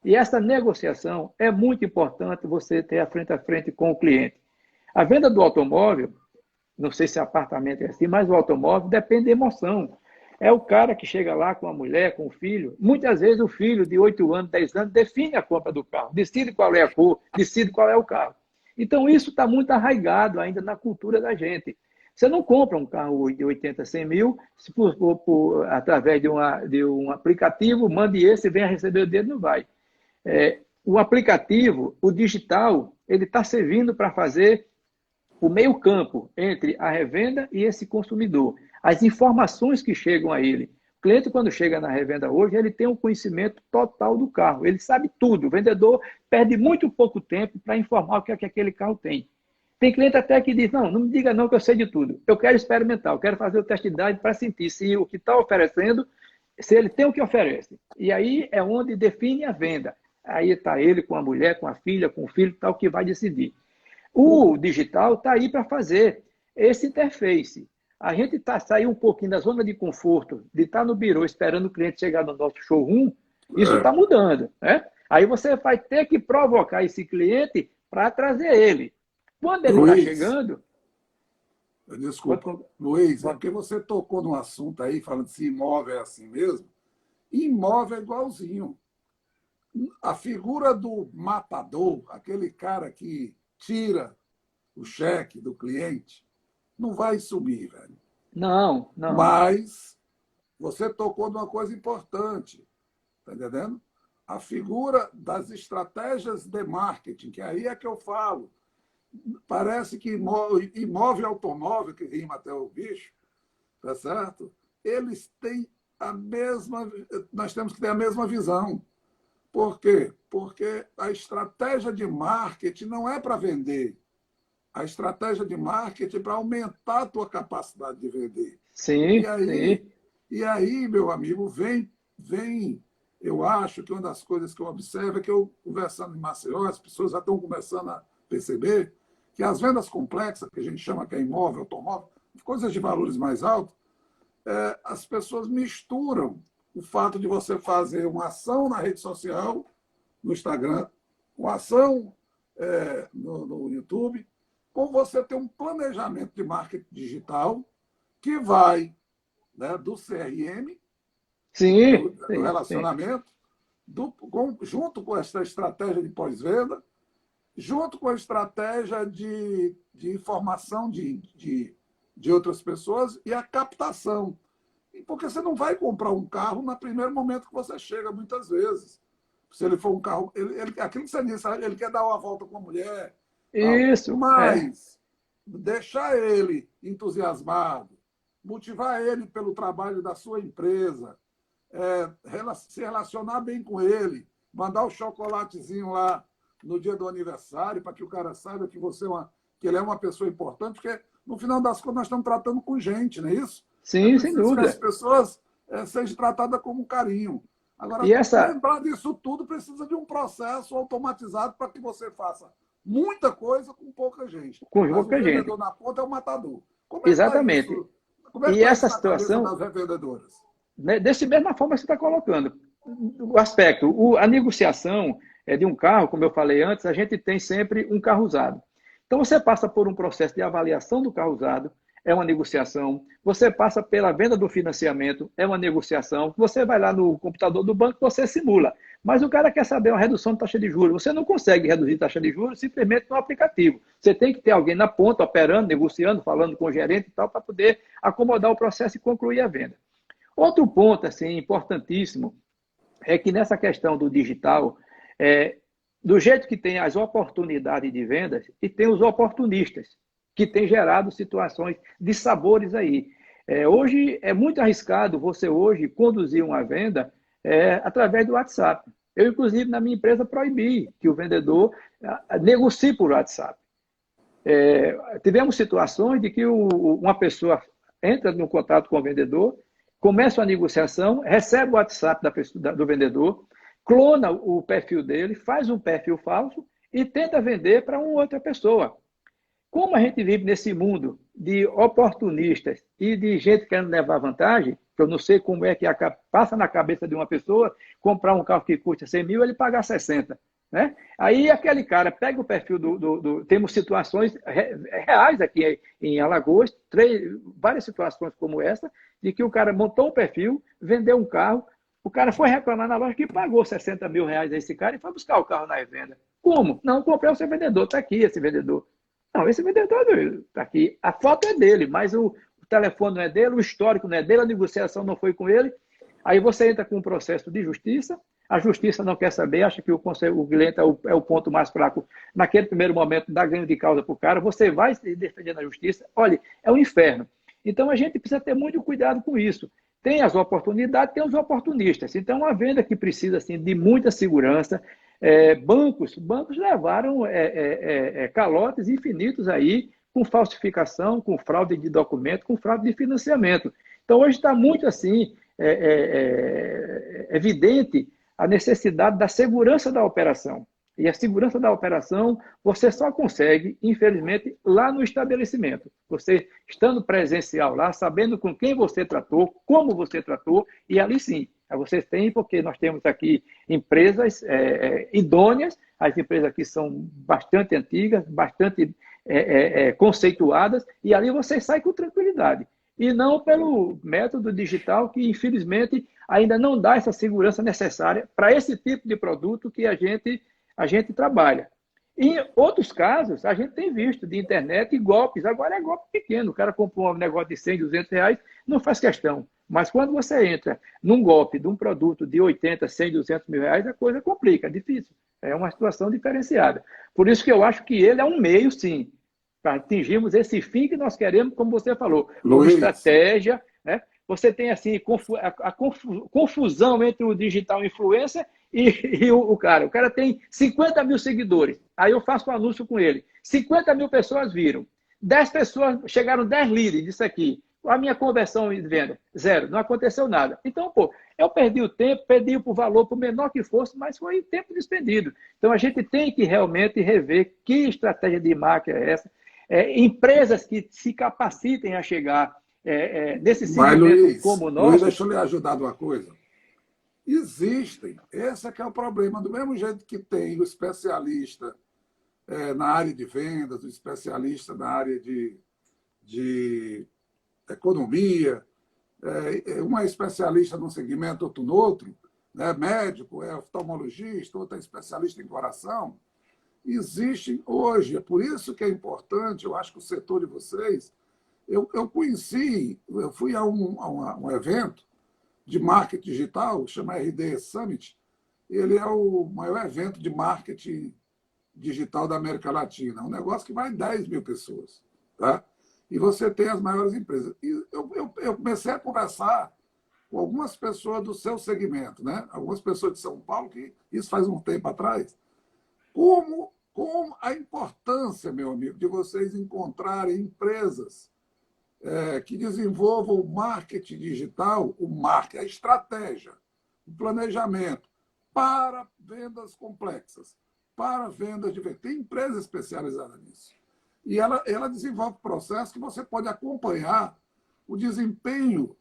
E essa negociação é muito importante você ter a frente com o cliente. A venda do automóvel, não sei se apartamento é assim, mas o automóvel depende da emoção. É o cara que chega lá com a mulher, com o filho. Muitas vezes o filho de 8 anos, 10 anos, define a compra do carro, decide qual é a cor, decide qual é o carro. Então isso está muito arraigado ainda na cultura da gente. Você não compra um carro de 80, 100 mil, se através de um aplicativo, mande esse, venha receber o dinheiro, não vai. O aplicativo, o digital, ele está servindo para fazer o meio-campo entre a revenda e esse consumidor. As informações que chegam a ele. O cliente, quando chega na revenda hoje, ele tem um conhecimento total do carro. Ele sabe tudo. O vendedor perde muito pouco tempo para informar o que é que aquele carro tem. Tem cliente até que diz, não me diga não que eu sei de tudo. Eu quero experimentar, eu quero fazer o teste de idade para sentir se o que está oferecendo, se ele tem o que oferece. E aí é onde define a venda. Aí está ele com a mulher, com a filha, com o filho, tal, que vai decidir. O digital está aí para fazer esse interface. A gente saiu um pouquinho da zona de conforto, de estar no birô esperando o cliente chegar no nosso showroom, isso está mudando, né? Aí você vai ter que provocar esse cliente para trazer ele. Quando ele está chegando... Desculpa, Luiz, é porque você tocou num assunto aí, falando se imóvel é assim mesmo. Imóvel é igualzinho. A figura do matador, aquele cara que tira o cheque do cliente, não vai sumir, velho. Não. Mas você tocou numa coisa importante, tá entendendo? A figura das estratégias de marketing, que aí é que eu falo. Parece que imóvel automóvel, que rima até o bicho, tá certo? Eles têm a mesma. Nós temos que ter a mesma visão. Por quê? Porque a estratégia de marketing não é para vender. A estratégia de marketing é para aumentar a tua capacidade de vender. Sim, E sim. aí, meu amigo, vem. Eu acho que uma das coisas que eu observo é que eu, conversando em Maceió, as pessoas já estão começando a perceber que as vendas complexas, que a gente chama que é imóvel, automóvel, coisas de valores mais altos, as pessoas misturam o fato de você fazer uma ação na rede social, no Instagram, uma ação no YouTube, com você ter um planejamento de marketing digital que vai, né, do CRM, Sim, do sim. relacionamento, junto com essa estratégia de pós-venda, junto com a estratégia de informação de outras pessoas e a captação. Porque você não vai comprar um carro no primeiro momento que você chega, muitas vezes. Se ele for um carro. Aquilo que você disse, ele quer dar uma volta com a mulher. Tal. Isso, Mas deixar ele entusiasmado, motivar ele pelo trabalho da sua empresa, se relacionar bem com ele, mandar o chocolatezinho lá no dia do aniversário, para que o cara saiba que que ele é uma pessoa importante, porque no final das contas nós estamos tratando com gente, não é isso? É Sim, sem preciso que as dúvida. pessoas sejam tratadas como carinho. Agora, E essa, lembrar disso tudo precisa de um processo automatizado para que você faça muita coisa com pouca gente. com Mas o pouca gente. vendedor na ponta é o matador. Como é que está Exatamente. isso? Como é que E está essa isso na cabeça situação, das revendedoras? né, desse mesma forma que você está colocando. O aspecto, a negociação de um carro, como eu falei antes, a gente tem sempre um carro usado. Então, você passa por um processo de avaliação do carro usado, é uma negociação. Você passa pela venda do financiamento, é uma negociação. Você vai lá no computador do banco, você simula. Mas o cara quer saber uma redução de taxa de juros. Você não consegue reduzir taxa de juros simplesmente no aplicativo. Você tem que ter alguém na ponta, operando, negociando, falando com o gerente e tal, para poder acomodar o processo e concluir a venda. Outro ponto assim, importantíssimo é que nessa questão do digital, do jeito que tem as oportunidades de vendas e tem os oportunistas, que têm gerado situações de sabores aí. Hoje é muito arriscado você hoje conduzir uma venda através do WhatsApp. Eu, inclusive, na minha empresa, proibi que o vendedor negocie por WhatsApp. Tivemos situações de que uma pessoa entra no contato com o vendedor, começa a negociação, recebe o WhatsApp do vendedor, clona o perfil dele, faz um perfil falso e tenta vender para uma outra pessoa. Como a gente vive nesse mundo de oportunistas e de gente querendo levar vantagem, que eu não sei como é que passa na cabeça de uma pessoa comprar um carro que custa 100 mil, ele pagar 60. Né? Aí aquele cara pega o perfil temos situações reais aqui em Alagoas, várias situações como essa, de que o cara montou um perfil, vendeu um carro, o cara foi reclamar na loja que pagou 60 mil reais a esse cara e foi buscar o carro na revenda. Como? Não, comprei o seu vendedor, está aqui esse vendedor. Não, esse vendedor está aqui. A foto é dele, mas o telefone não é dele, o histórico não é dele, a negociação não foi com ele. Aí você entra com um processo de justiça, a justiça não quer saber, acha que o cliente é o ponto mais fraco. Naquele primeiro momento, dá ganho de causa para o cara, você vai se defender na justiça. Olha, é um inferno. Então, a gente precisa ter muito cuidado com isso. Tem as oportunidades, tem os oportunistas. Então, uma venda que precisa assim, de muita segurança, Bancos levaram calotes infinitos aí com falsificação, com fraude de documento, com fraude de financiamento. Então, hoje está muito assim evidente a necessidade da segurança da operação. E a segurança da operação você só consegue, infelizmente, lá no estabelecimento. Você estando presencial lá, sabendo com quem você tratou, como você tratou, e ali sim, você tem, porque nós temos aqui empresas idôneas, as empresas aqui são bastante antigas, bastante conceituadas, e ali você sai com tranquilidade. E não pelo método digital, que infelizmente ainda não dá essa segurança necessária para esse tipo de produto que a gente trabalha. Em outros casos, a gente tem visto de internet golpes. Agora é golpe pequeno. O cara comprou um negócio de 100, 200 reais, não faz questão. Mas quando você entra num golpe de um produto de 80, 100, 200 mil reais, a coisa complica, é difícil. É uma situação diferenciada. Por isso que eu acho que ele é um meio, sim, para atingirmos esse fim que nós queremos, como você falou, com Luiz, estratégia, né? Você tem assim a confusão entre o digital influencer e o cara. O cara tem 50 mil seguidores. Aí eu faço um anúncio com ele. 50 mil pessoas viram. 10 pessoas, chegaram 10 leads disso aqui. A minha conversão de venda, 0. Não aconteceu nada. Então, eu perdi o tempo, perdi o valor, por menor que fosse, mas foi tempo despendido. Então, a gente tem que realmente rever que estratégia de marketing é essa. Empresas que se capacitem a chegar nesse segmento como o nosso. Luiz, deixa eu lhe ajudar numa coisa. Existem, esse é que é o problema. Do mesmo jeito que tem o especialista na área de vendas, o especialista na área de economia, uma é especialista num segmento, outro no outro, né? Médico, oftalmologista, outro é especialista em coração. Existem hoje, é por isso que é importante, eu acho que o setor de vocês, eu fui a um evento de marketing digital, chama RD Summit, ele é o maior evento de marketing digital da América Latina, um negócio que vai 10 mil pessoas, tá? E você tem as maiores empresas. E eu comecei a conversar com algumas pessoas do seu segmento, né? Algumas pessoas de São Paulo, que isso faz um tempo atrás, como a importância, meu amigo, de vocês encontrarem empresas que desenvolvam o marketing digital, a estratégia, o planejamento para vendas complexas, para vendas de venda. Tem empresa especializada nisso. E ela desenvolve processo que você pode acompanhar o desempenho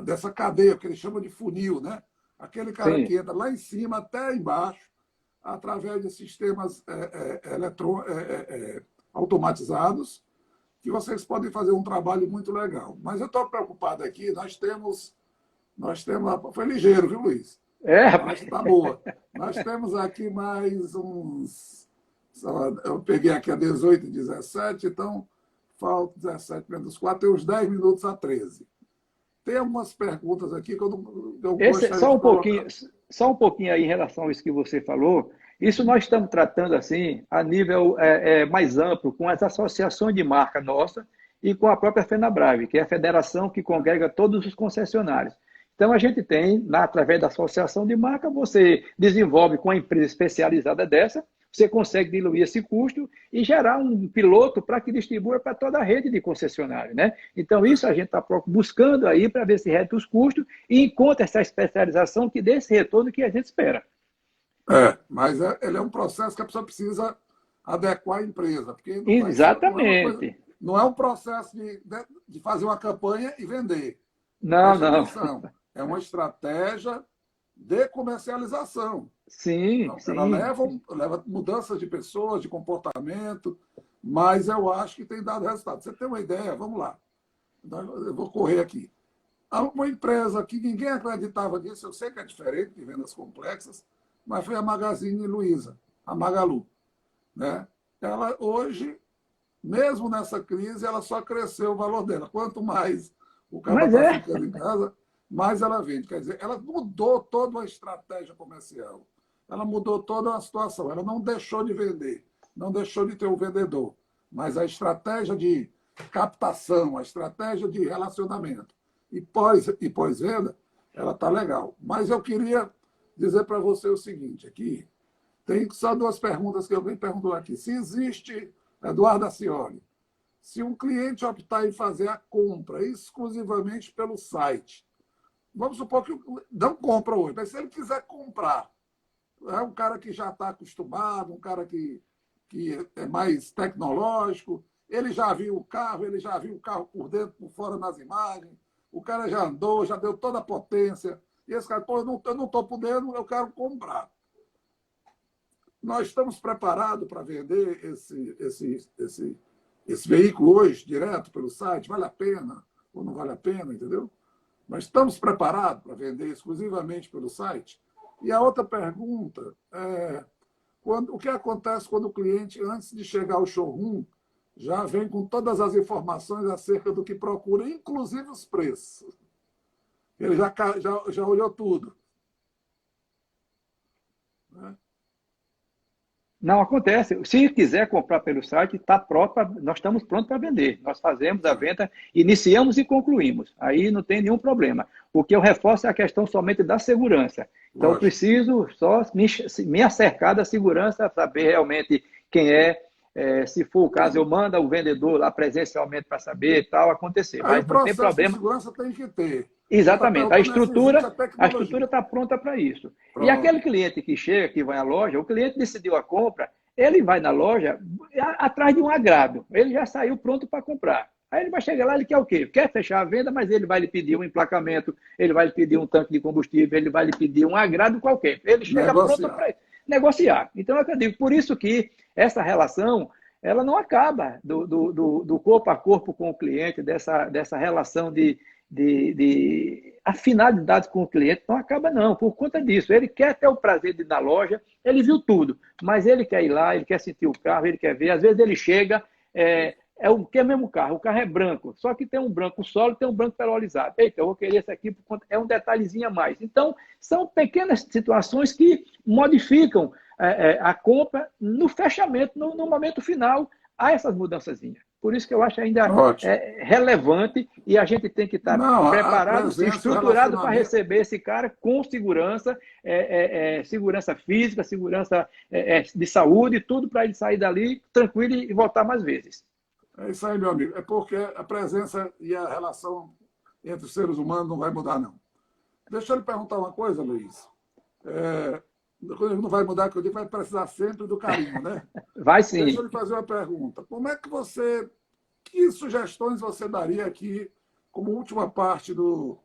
dessa cadeia, que eles chamam de funil, né? Aquele cara que entra lá em cima até embaixo, através de sistemas automatizados, que vocês podem fazer um trabalho muito legal. Mas eu estou preocupado aqui, nós temos foi ligeiro, viu, Luiz? Mas está boa. Nós temos aqui mais uns... Eu peguei aqui a 18 e 17, então falta 17 menos 4, tem uns 10 minutos a 13. Tem algumas perguntas aqui que eu gostaria só de colocar. Só um pouquinho aí em relação a isso que você falou. Isso nós estamos tratando assim a nível mais amplo, com as associações de marca nossa e com a própria FenaBrave, que é a federação que congrega todos os concessionários. Então, a gente tem, através da associação de marca, você desenvolve com a empresa especializada dessa, você consegue diluir esse custo e gerar um piloto para que distribua para toda a rede de concessionários, né? Então, isso a gente está buscando aí para ver se reduz os custos e encontra essa especialização que dê esse retorno que a gente espera. Mas ele é um processo que a pessoa precisa adequar a empresa. Porque Exatamente. Não é um processo de fazer uma campanha e vender. Não. Atenção, é uma estratégia de comercialização. Sim, Então, sim. ela leva mudanças de pessoas, de comportamento, mas eu acho que tem dado resultado. Você tem uma ideia? Vamos lá. Eu vou correr aqui. Há uma empresa que ninguém acreditava nisso, eu sei que é diferente de vendas complexas, mas foi a Magazine Luiza, a Magalu, né? Ela hoje, mesmo nessa crise, ela só cresceu o valor dela. Quanto mais o cara está ficando em casa, mais ela vende. Quer dizer, ela mudou toda a estratégia comercial. Ela mudou toda a situação. Ela não deixou de vender, não deixou de ter um vendedor. Mas a estratégia de captação, a estratégia de relacionamento e pós-venda, ela está legal. Mas eu queria dizer para você o seguinte aqui. Tem só duas perguntas que alguém perguntou aqui. Se existe, Eduardo Acioli, se um cliente optar em fazer a compra exclusivamente pelo site, vamos supor que não compra hoje, mas se ele quiser comprar, é um cara que já está acostumado, um cara que é mais tecnológico, ele já viu o carro por dentro, por fora nas imagens, o cara já andou, já deu toda a potência, e esse cara, pô, eu não estou podendo, eu quero comprar. Nós estamos preparados para vender esse veículo hoje, direto pelo site? Vale a pena ou não vale a pena, entendeu? Nós estamos preparados para vender exclusivamente pelo site? E a outra pergunta é o que acontece quando o cliente, antes de chegar ao showroom, já vem com todas as informações acerca do que procura, inclusive os preços. Ele já olhou tudo. Né? Não acontece. Se quiser comprar pelo site, tá pronto nós estamos prontos para vender. Nós fazemos a venda, iniciamos e concluímos. Aí não tem nenhum problema. O que eu reforço é a questão somente da segurança. Então, eu preciso só me acercar da segurança, saber realmente quem é. Se for o caso, eu mando o vendedor lá presencialmente para saber e tal, acontecer. Aí Mas o não tem processo de problema. segurança tem que ter. Exatamente. A estrutura tecnologia. está pronta para isso. Pronto. E aquele cliente que chega, que vai à loja, o cliente decidiu a compra, ele vai na loja atrás de um agrado. Ele já saiu pronto para comprar. Aí ele vai chegar lá, ele quer o quê? Quer fechar a venda, mas ele vai lhe pedir um emplacamento, ele vai lhe pedir um tanque de combustível, ele vai lhe pedir um agrado qualquer. Ele chega pronto para negociar. Então, eu digo, por isso que essa relação, ela não acaba do corpo a corpo com o cliente, dessa relação de afinidade com o cliente, não acaba não, por conta disso. Ele quer ter o prazer de ir na loja, ele viu tudo, mas ele quer ir lá, ele quer sentir o carro, ele quer ver. Às vezes ele chega, é o mesmo carro, o carro é branco, só que tem um branco sólido, tem um branco perolizado. Eita, eu vou querer esse aqui, é um detalhezinho a mais. Então, são pequenas situações que modificam a compra no fechamento, no momento final, há essas mudançazinhas. Por isso que eu acho ainda relevante e a gente tem que estar preparado, estruturado para receber esse cara com segurança, segurança física, segurança de saúde, tudo para ele sair dali tranquilo e voltar mais vezes. É isso aí, meu amigo. É porque a presença e a relação entre os seres humanos não vai mudar, não. Deixa eu lhe perguntar uma coisa, Luiz. Não vai mudar, que eu digo, vai precisar sempre do carinho, né? Vai sim. Deixa eu lhe fazer uma pergunta. Como é que que sugestões você daria aqui, como última parte estou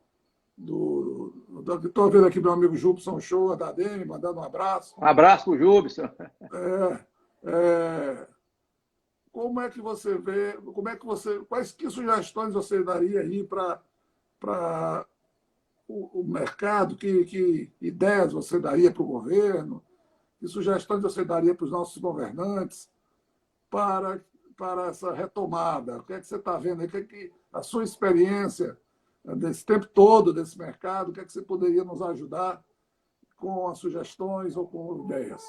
vendo aqui meu amigo Júbson Show, da ADM, mandando um abraço. Um abraço para o Júbson. Como é que você vê, que sugestões você daria aí para o mercado, que ideias você daria para o governo, que sugestões você daria para os nossos governantes para essa retomada? O que é que você está vendo aí? A sua experiência desse tempo todo desse mercado, o que é que você poderia nos ajudar com as sugestões ou com ideias?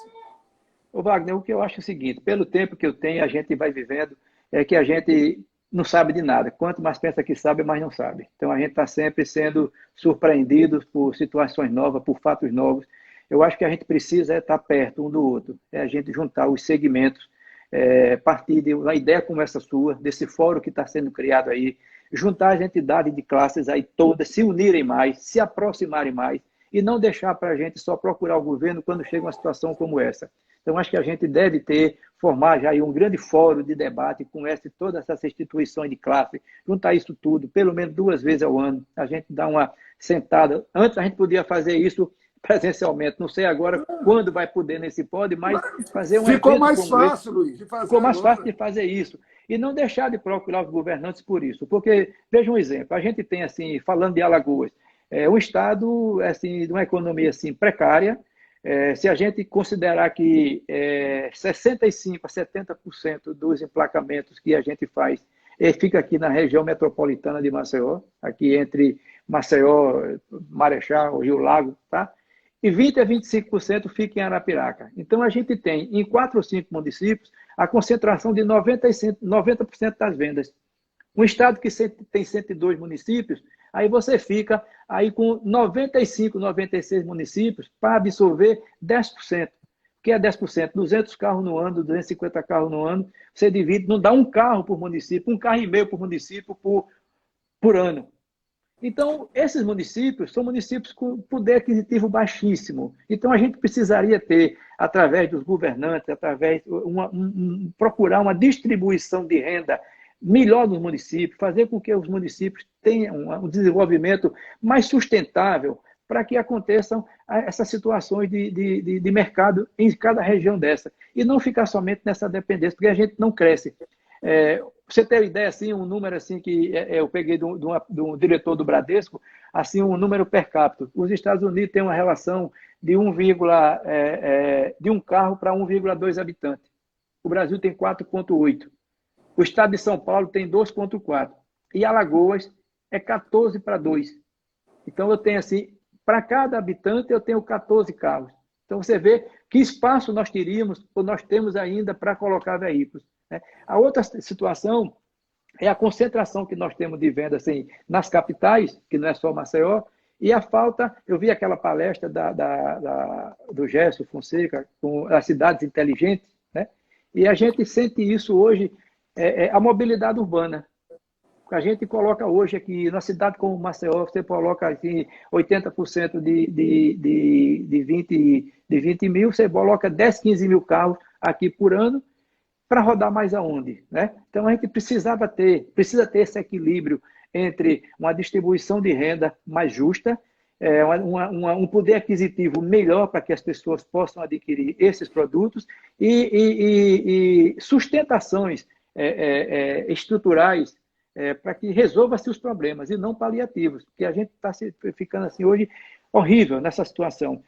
Ô Wagner, o que eu acho é o seguinte, pelo tempo que eu tenho, a gente vai vivendo, é que a gente não sabe de nada. Quanto mais pensa que sabe, mais não sabe. Então, a gente está sempre sendo surpreendido por situações novas, por fatos novos. Eu acho que a gente precisa estar perto um do outro, a gente juntar os segmentos, partir de uma ideia como essa sua, desse fórum que está sendo criado aí, juntar as entidades de classes aí todas, se unirem mais, se aproximarem mais, e não deixar para a gente só procurar o governo quando chega uma situação como essa. Então, acho que a gente deve formar já aí um grande fórum de debate com todas essas instituições de classe, juntar isso tudo, pelo menos 2 vezes ao ano, a gente dá uma sentada. Antes a gente podia fazer isso presencialmente, não sei agora quando vai poder nesse pode, mas fazer um Ficou evento mais fácil, Luiz, de fazer. Ficou mais fácil de fazer isso. E não deixar de procurar os governantes por isso. Porque, veja um exemplo, a gente tem, assim, falando de Alagoas, um estado assim, de uma economia assim, precária. Se a gente considerar que 65% a 70% dos emplacamentos que a gente faz fica aqui na região metropolitana de Maceió, aqui entre Maceió, Marechal, Rio Lago, tá? E 20% a 25% fica em Arapiraca. Então, a gente tem, em 4 ou 5 municípios, a concentração de 90% das vendas. Um estado que tem 102 municípios, aí você fica aí com 95, 96 municípios para absorver 10%. que é 10%, 200 carros no ano, 250 carros no ano, você divide, não dá um carro por município, um carro e meio por município por ano. Então, esses municípios são municípios com poder aquisitivo baixíssimo. Então, a gente precisaria ter, através dos governantes, através procurar uma distribuição de renda melhor nos municípios, fazer com que os municípios tenham um desenvolvimento mais sustentável para que aconteçam essas situações de mercado em cada região dessa. E não ficar somente nessa dependência, porque a gente não cresce. Você ter uma ideia, assim, um número assim que eu peguei de um diretor do Bradesco, assim, um número per capita. Os Estados Unidos têm uma relação de de um carro para 1,2 habitantes. O Brasil tem 4,8. O estado de São Paulo tem 2,4. E Alagoas é 14 para 2. Então, eu tenho assim, para cada habitante, eu tenho 14 carros. Então, você vê que espaço nós teríamos, ou nós temos ainda para colocar veículos. A outra situação é a concentração que nós temos de venda assim, nas capitais, que não é só Maceió, e a falta, eu vi aquela palestra do Gerson Fonseca, com as cidades inteligentes, né? E a gente sente isso hoje, a mobilidade urbana. A gente coloca hoje aqui, na cidade como Maceió, você coloca assim, 80% de 20 mil, você coloca 10, 15 mil carros aqui por ano, para rodar mais aonde, né? Então, a gente precisa ter esse equilíbrio entre uma distribuição de renda mais justa, um poder aquisitivo melhor para que as pessoas possam adquirir esses produtos e sustentações estruturais para que resolva-se os problemas e não paliativos, porque a gente está ficando assim hoje horrível nessa situação.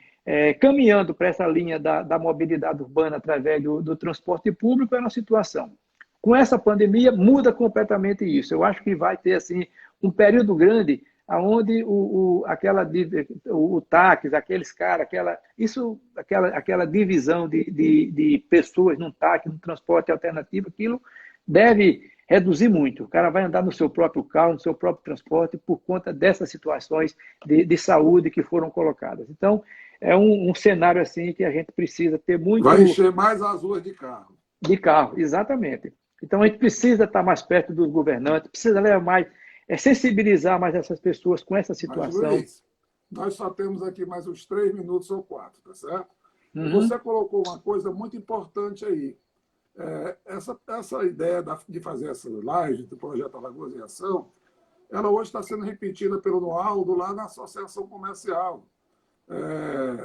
Caminhando para essa linha da mobilidade urbana através do transporte público é uma situação. Com essa pandemia, muda completamente isso. Eu acho que vai ter assim, um período grande onde o táxi, aqueles caras, aquela divisão de pessoas num táxi, num transporte alternativo, aquilo deve reduzir muito. O cara vai andar no seu próprio carro, no seu próprio transporte, por conta dessas situações de saúde que foram colocadas. Então, é um cenário assim que a gente precisa ter muito... Vai encher mais as ruas de carro. De carro, exatamente. Então, a gente precisa estar mais perto dos governantes, precisa levar mais, sensibilizar mais essas pessoas com essa situação. Mas, Luiz, nós só temos aqui mais uns 3 minutos ou 4, tá certo? Uhum. Você colocou uma coisa muito importante aí. Essa ideia de fazer essa live do Projeto Alagoas em Ação, ela hoje está sendo repetida pelo Noaldo lá na Associação Comercial.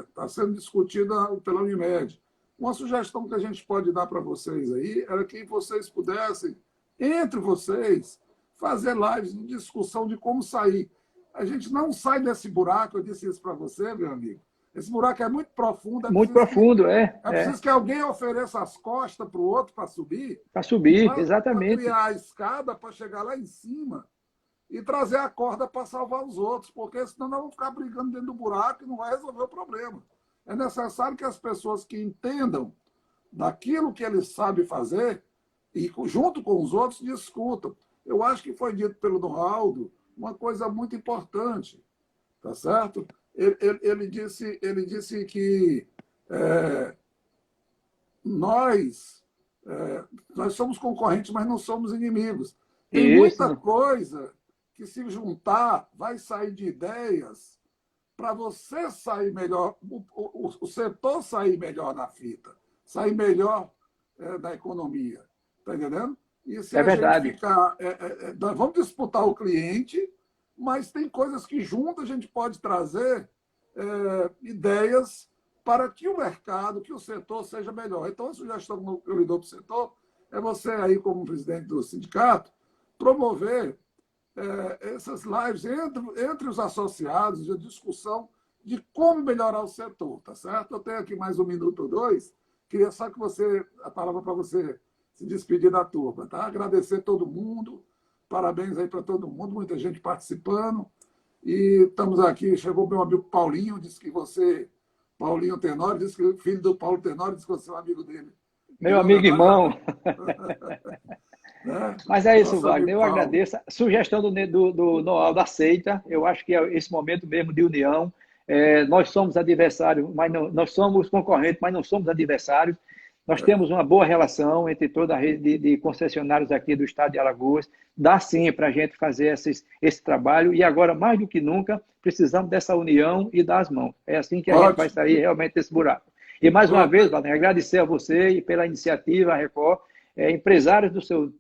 Está sendo discutida pela Unimed. Uma sugestão que a gente pode dar para vocês aí era que vocês pudessem, entre vocês, fazer lives de discussão de como sair. A gente não sai desse buraco, eu disse isso para você, meu amigo. Esse buraco é muito profundo. Muito profundo, É preciso que alguém ofereça as costas para o outro para subir. Para subir, exatamente. Para criar a escada para chegar lá em cima e trazer a corda para salvar os outros, porque senão nós vamos ficar brigando dentro do buraco e não vai resolver o problema. É necessário que as pessoas que entendam daquilo que eles sabem fazer e, junto com os outros, discutam. Eu acho que foi dito pelo Donaldo uma coisa muito importante, tá certo? Ele disse que nós somos concorrentes, mas não somos inimigos. Tem muita coisa que, se juntar, vai sair de ideias para você sair melhor, o setor sair melhor na fita, sair melhor da economia. Está entendendo? E se é verdade. Nós vamos disputar o cliente, mas tem coisas que juntas a gente pode trazer ideias para que o mercado, que o setor seja melhor. Então, a sugestão que eu lhe dou para o setor é você, aí, como presidente do sindicato, promover essas lives entre os associados, de discussão de como melhorar o setor, tá certo? Eu tenho aqui mais 1 minuto ou 2, queria só que a palavra para você se despedir da turma, tá? Agradecer todo mundo, parabéns aí para todo mundo, muita gente participando, e estamos aqui, chegou meu amigo Paulinho, disse que você, Paulinho Tenório, disse que filho do Paulo Tenório, disse que você é um amigo dele. Meu amigo irmão. Mas é isso, Wagner, eu agradeço. A sugestão do Noaldo aceita, eu acho que é esse momento mesmo de união, Nós somos adversários, mas não, nós somos concorrentes, mas não somos adversários. Nós temos uma boa relação entre toda a rede de concessionários aqui do estado de Alagoas. Dá sim para a gente fazer esse trabalho e agora, mais do que nunca, precisamos dessa união e das mãos. É assim que a gente vai sair realmente desse buraco. E mais uma vez, Wagner, agradecer a você e pela iniciativa, a Record, empresários do seu